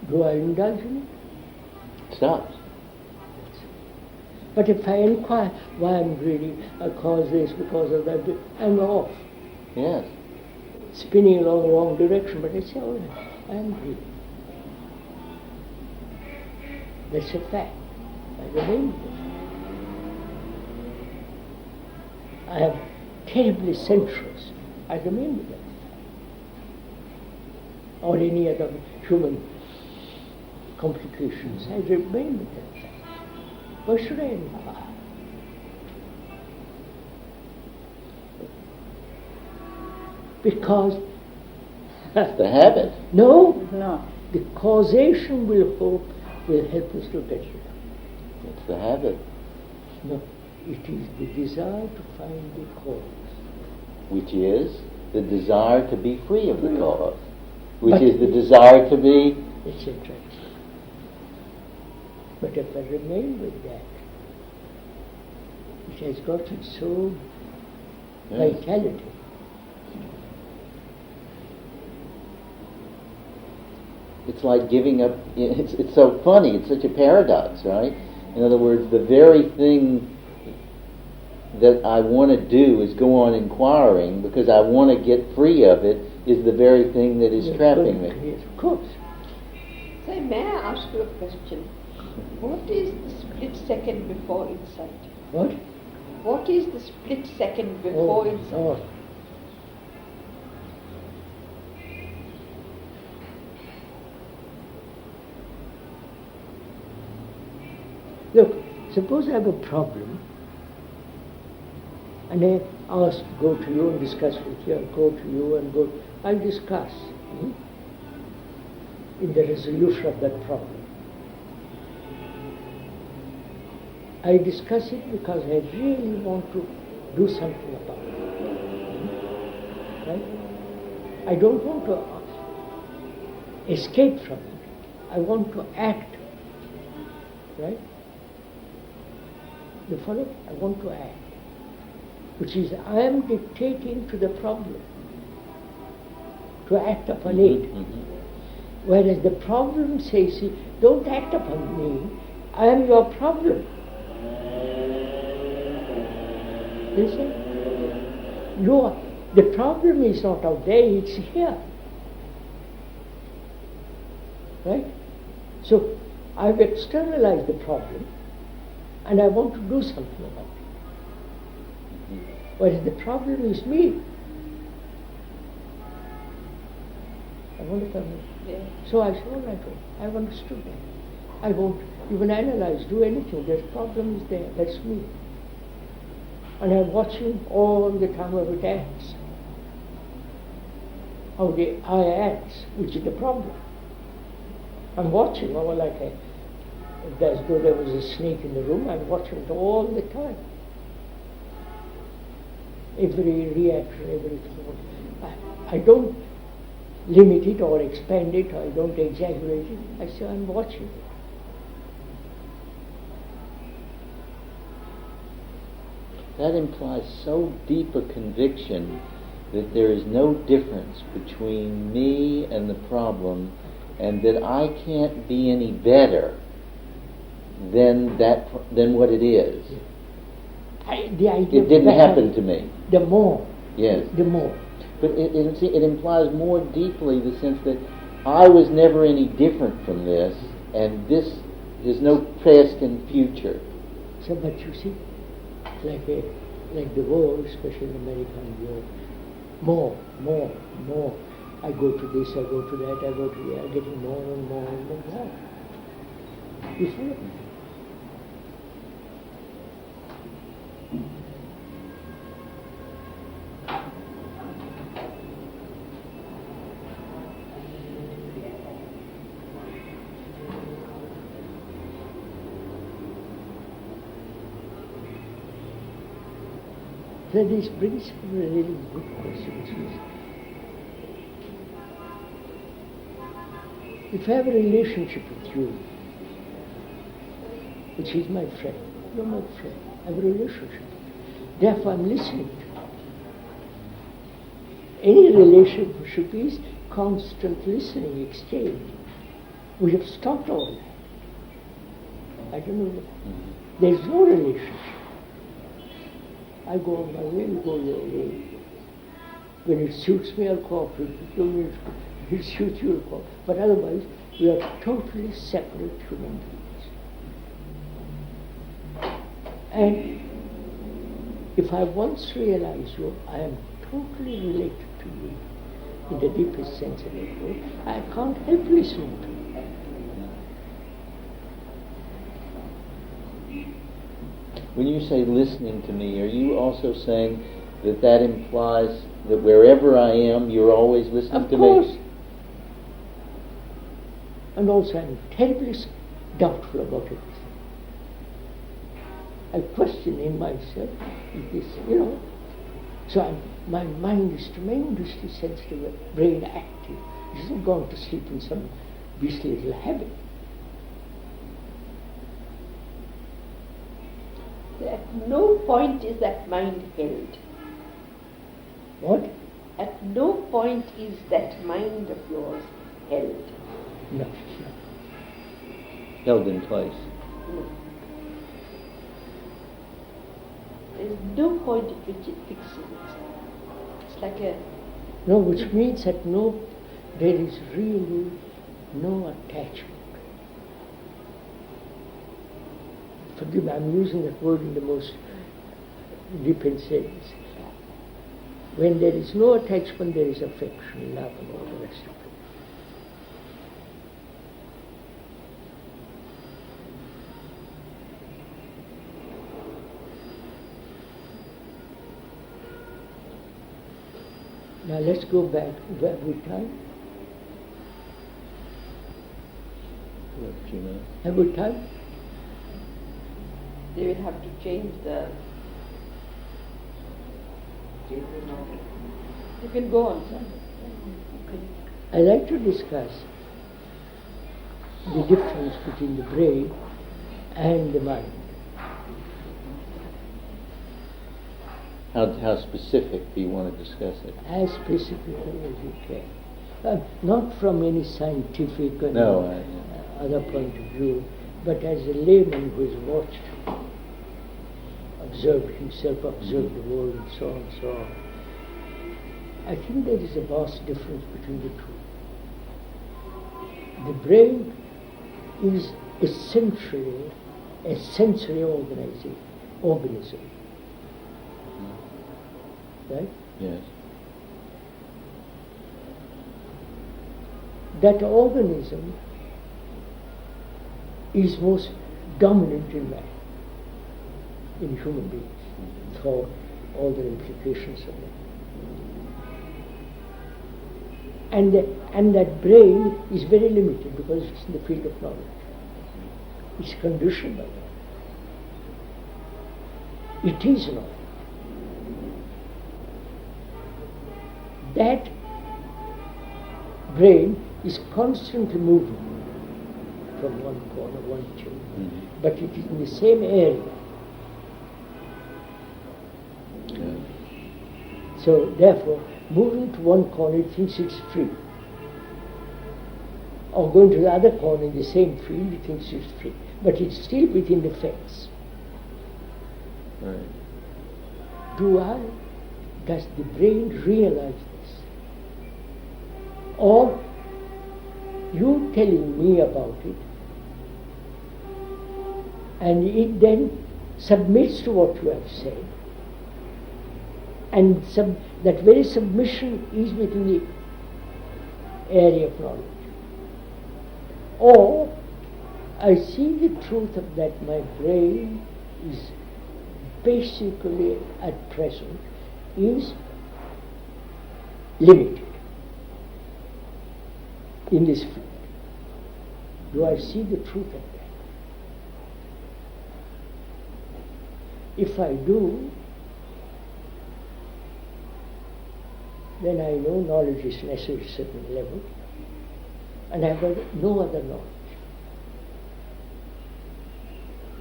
Do I indulge in it? Stops. But if I inquire why I'm greedy, I cause this, because of that, I'm off, Yes. spinning along the wrong direction. But I say, oh, I'm greedy. That's a fact. I remain with it. I am terribly sensuous. I remain with it. Or any other human complications. I remain with that fact. Why should I inquire? Because The habit. no, No. the causation will help us to get rid of. It's the habit, No, it is the desire to find the cause. which is the desire to be free of the cause, which But- is the desire to be. Etc. But if I remain with that, it has got its own Yes. vitality. It's like giving up. It's so funny. It's such a paradox, right? In other words, the very thing that I want to do is go on inquiring because I want to get free of it is the very thing that is trapping me. Yes, of course. Say, may I ask you a question? What is the split second before insight? What? What is the split second before insight? oh. Look, suppose I have a problem and I ask, go to you and discuss with you, go to you and go, I'll discuss in the resolution of that problem. I discuss it because I really want to do something about it. Right? I don't want to escape from it. I want to act. Right? You follow? I want to act. Which is, I am dictating to the problem to act upon it. Whereas the problem says, don't act upon me, I am your problem. Listen, the problem is not out there, it's here. Right? So, I've externalized the problem and I want to do something about it. Whereas the problem is me. I want to come in. Yeah. So I said, all right, I've understood that. I won't even analyze, do anything. The problem is there, that's me. And I'm watching all the time how it acts. How the eye acts, which is the problem. I'm watching, as though there was a snake in the room, I'm watching it all the time. Every reaction, every thought. I don't limit it or expand it, or I don't exaggerate it. I say I'm watching it. That implies so deep a conviction that there is no difference between me and the problem, and that I can't be any better than what it is. The idea It didn't happen to me. The more. Yes. The more. But it implies more deeply the sense that I was never any different from this, and this is no past and future. So, but you see, like the war, especially in America and Europe, more. I go to this, I go to that, I go to the other, getting more and more and more. You follow? So this brings up a really good question. If I have a relationship with you, which is my friend, you're my friend, I have a relationship. Therefore I'm listening to you. Any relationship is constant listening, exchange. We have stopped all that. I don't know. There's no relationship. I go on my way, you go your way. When it suits me, I'll cooperate with you. When it suits you, I'll cooperate. But otherwise, we are totally separate human beings. And if I once realize you, I am totally related to you in the deepest sense of that word. I can't help listening to you. When you say listening to me, are you also saying that implies that wherever I am, you're always listening to me? Of course. And also I'm terribly doubtful about it. I question in myself, is this, So my mind is tremendously sensitive, brain active. It isn't gone to sleep in some beastly little habit. At no point is that mind held. What? At no point is that mind of yours held. No. Held in place. No. There is no point at which it fixes itself. It's like a... No, which means that there is really no attachment. forgive me, I'm using that word in the most deep sense. When there is no attachment, there is affection, love, and all the rest of it. Now let's go back. Have we time? A few minutes. Have we time? They will have to change the. You can go on, sir. I like to discuss the difference between the brain and the mind. How specific do you want to discuss it? As specifically as you can. Not from any scientific and other point of view, but as a layman who has watched, observed himself, observed the world, and so on and so on. I think there is a vast difference between the two. The brain is essentially a sensory organism. Right? Yes. That organism is most dominant in man, in human beings, for all the implications of it. And that brain is very limited because it's in the field of knowledge. It's conditioned by that. It is knowledge. That brain is constantly moving from one corner, one chamber, but it is in the same area. Yeah. So therefore, moving to one corner, it thinks it's free. Or going to the other corner in the same field, it thinks it's free. But it's still within the fence. Right. Does the brain realize this? Or you telling me about it, and it then submits to what you have said, and that very submission is within the area of knowledge. Or I see the truth of that my brain is basically at present is limited in this field. Do I see the truth of that? If I do, then I know knowledge is necessary at a certain level, and I have got no other knowledge.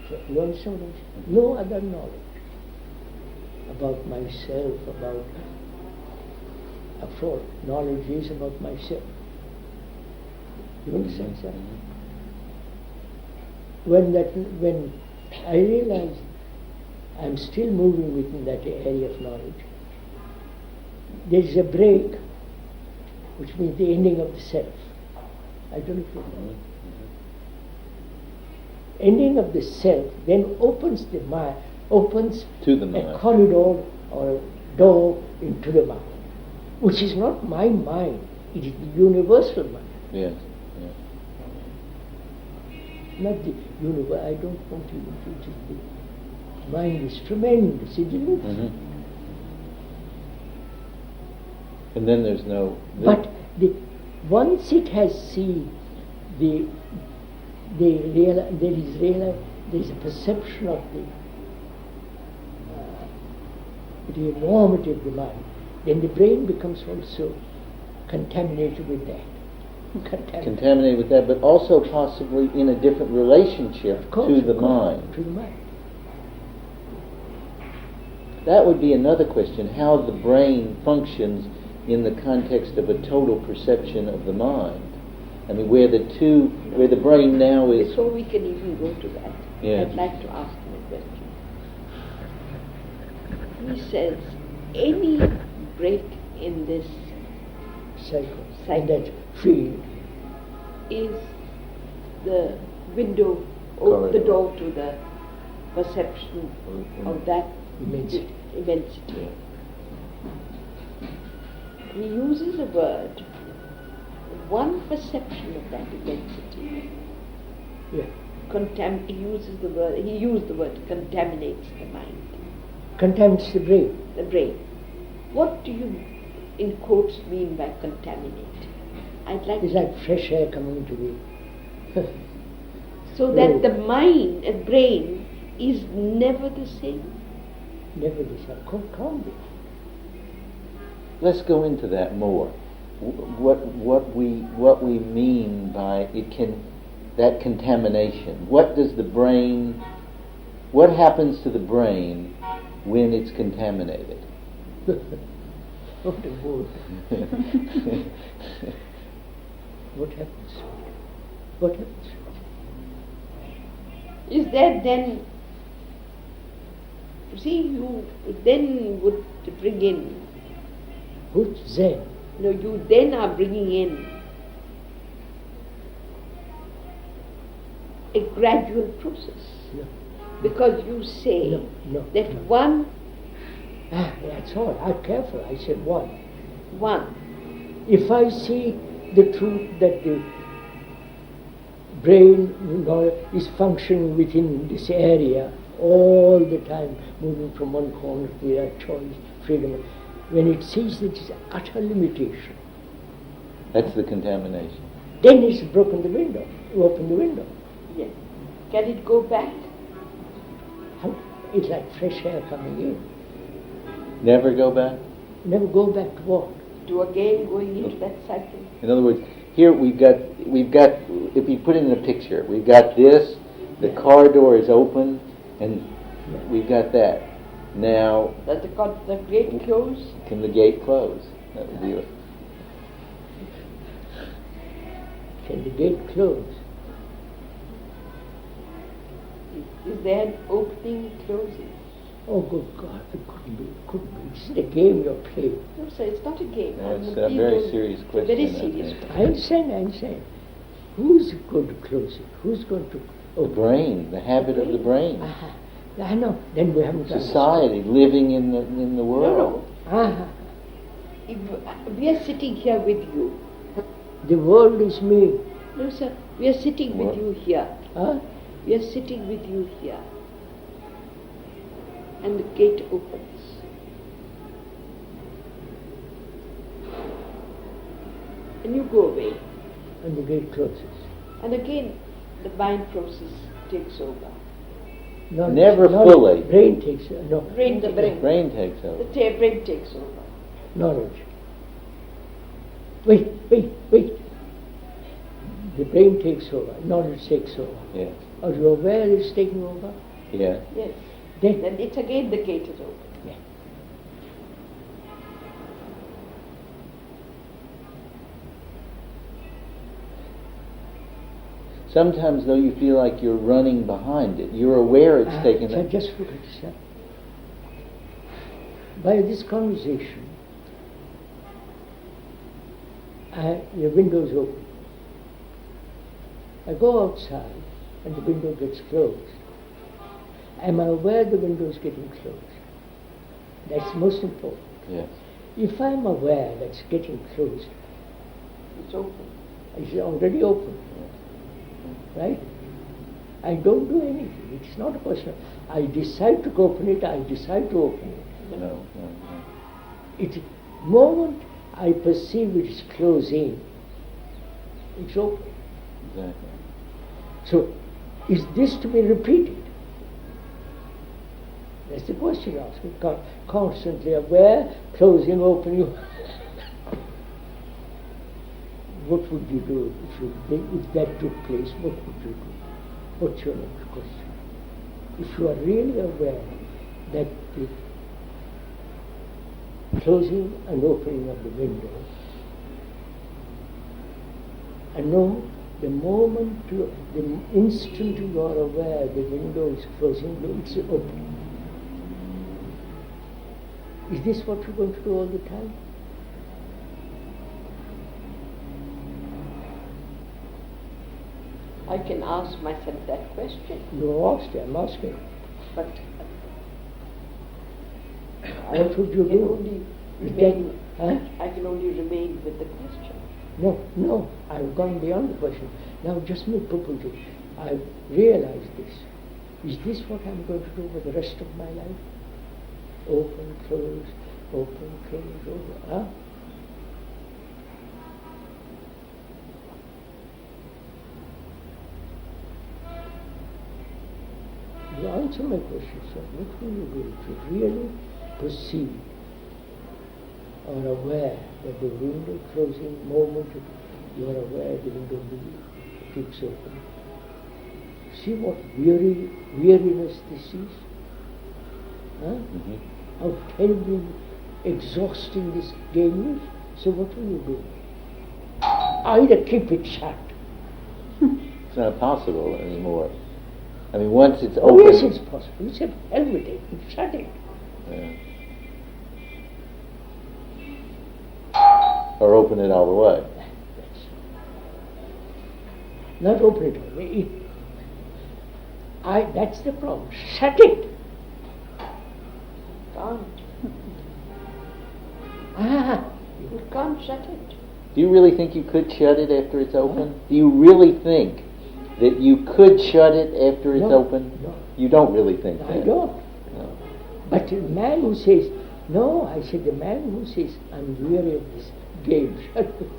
So, you understand what I'm saying? No other knowledge about myself, about after all, knowledge is about myself. You understand, sir? When I realize I'm still moving within that area of knowledge, there is a break, which means the ending of the self. I don't know if you know. Ending of the self then opens the mind, opens to the mind. A corridor or a door into the mind, which is not my mind, it is the universal mind. Yes. Not the universe, I don't want even to, it is the mind is tremendous, isn't it? Mm-hmm. And then there's no. But once it has seen there is a perception of the enormity of the mind, then the brain becomes also contaminated with that. Contaminated with that, but also possibly in a different relationship to the mind. To the mind. That would be another question, how the brain functions in the context of a total perception of the mind. I mean, where the brain now is... Before we can even go to that, Yes. I'd like to ask him a question. He says, any break in this Cycle. That field is the window, Corridor. the door to the perception of that Immensity. immensity. He uses a word, one perception of that immensity. Yeah. He used the word contaminates the mind, Contaminates the brain. the brain. What do you, in quotes, mean by contaminate? I'd like It's like fresh air coming into the... so that the mind and brain is never the same. Never this. Can't be. Let's go into that more. What we mean by that contamination. What happens to the brain when it's contaminated? What a word. What happens? What happens? Is that then, you then would bring in, Who's Zen? you then are bringing in a gradual process. No. Because you say No. that one, That's all. I'm careful. I said one. one, If I see the truth that the brain is functioning within this area all the time, moving from one corner to the other, choice, freedom, when it sees that it's utter limitation, That's the contamination. then it's broken the window. You open the window. yes. Can it go back? How? It's like fresh air coming in. Never go back? Never go back to what? To again going into that cycle? In other words, here we've got, if you put it in a picture, we've got this, the car door is open, and we've got that. Now, Does the gate close? can the gate close? That would be it. Can the gate close? Is there an opening, closing? Oh, good God, it couldn't be. It's a game you're playing. No, sir, it's not a game. No, it's Please a very don't- serious it's a question. very I serious think. I understand. Who's going to close it? Who's going to The open brain, the habit of the brain. Aha. I know. Then we haven't done Society, living in the world. No, no. Aha. If we are sitting here with you. The world is me. No, sir, we are sitting with What? you here. Huh? We are sitting with you here. And the gate opens. And you go away. And the gate closes. And again, the mind process takes over. Never fully. Brain takes no. Brain, the brain. Brain takes over. The brain takes over. Knowledge. Wait. The brain takes over. Knowledge takes over. Yes. Are you aware it's taking over? Yeah. Yes. Then Then it's again the gate is open. yeah. Sometimes, though, you feel like you're running behind it. You're aware it's taking So it. just look at this. By this conversation, the window's open. I go outside and the window gets closed. Am I aware the window is getting closed? That's most important. Yes. If I'm aware that it's getting closed, It's open. it's already open. Right? I don't do anything. It's not a question. I decide to open it, I decide to open it. No. It's moment I perceive it is closing, it's open. Exactly. So, is this to be repeated? That's the question you're asking. Constantly aware, closing, opening. What would you do if that took place? What would you do? What's your next question? If you are really aware that the closing and opening of the window, and no, the instant you are aware the window is closing, it's opening. Is this what you're going to do all the time? I can ask myself that question. You asked, I'm asking. But What should you I can do? only Is remain. Huh? I can only remain with the question. No, I've gone beyond the question. Now just me propose it. I've realized this. Is this what I'm going to do for the rest of my life? Open, close, open, close, open. Huh? You answer my question, sir. What will you do if you really perceive or aware that the window closing moment you are aware the window keeps open? See what weariness this is? Huh? Mm-hmm. How terribly exhausting this game is. So what will you do? Either keep it shut. It's not possible anymore. I mean, once it's Oh, open. yes, it's possible. You said, hell with it, shut it. Yeah. Or open it all the way. Not open it all. That's the problem. Shut it. Can't. Ah, You can't shut it. Do you really think you could shut it after it's open? Do you really think that you could shut it after it's No, open? no. You don't really think that? I don't. No. But the man who says, no, I said, the man who says, I'm weary of this game, shut it.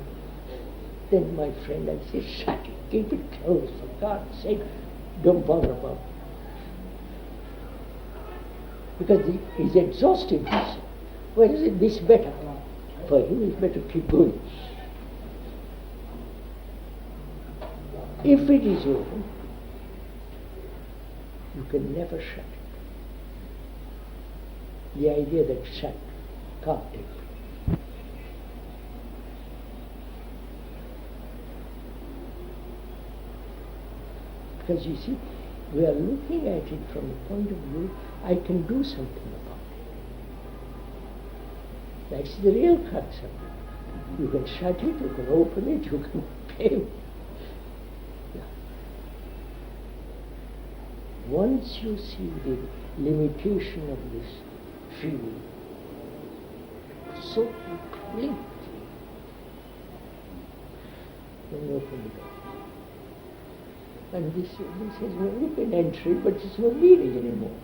Then my friend, I say, shut it, keep it closed, for God's sake, don't bother about it. Because he's exhausted this. Where is it this better? For him it's better to keep going. If it is open, you can never shut it. The idea that shut can't take place. Because you see, we are looking at it from the point of view, I can do something about it. That's the real crux of it. You can shut it, you can open it, you can pay. Yeah. Once you see the limitation of this feeling, so complete, then you open the door. And this has no, you can enter it, but it's no meaning anymore.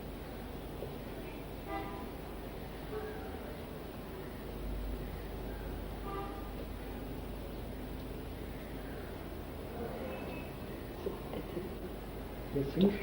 That's finished?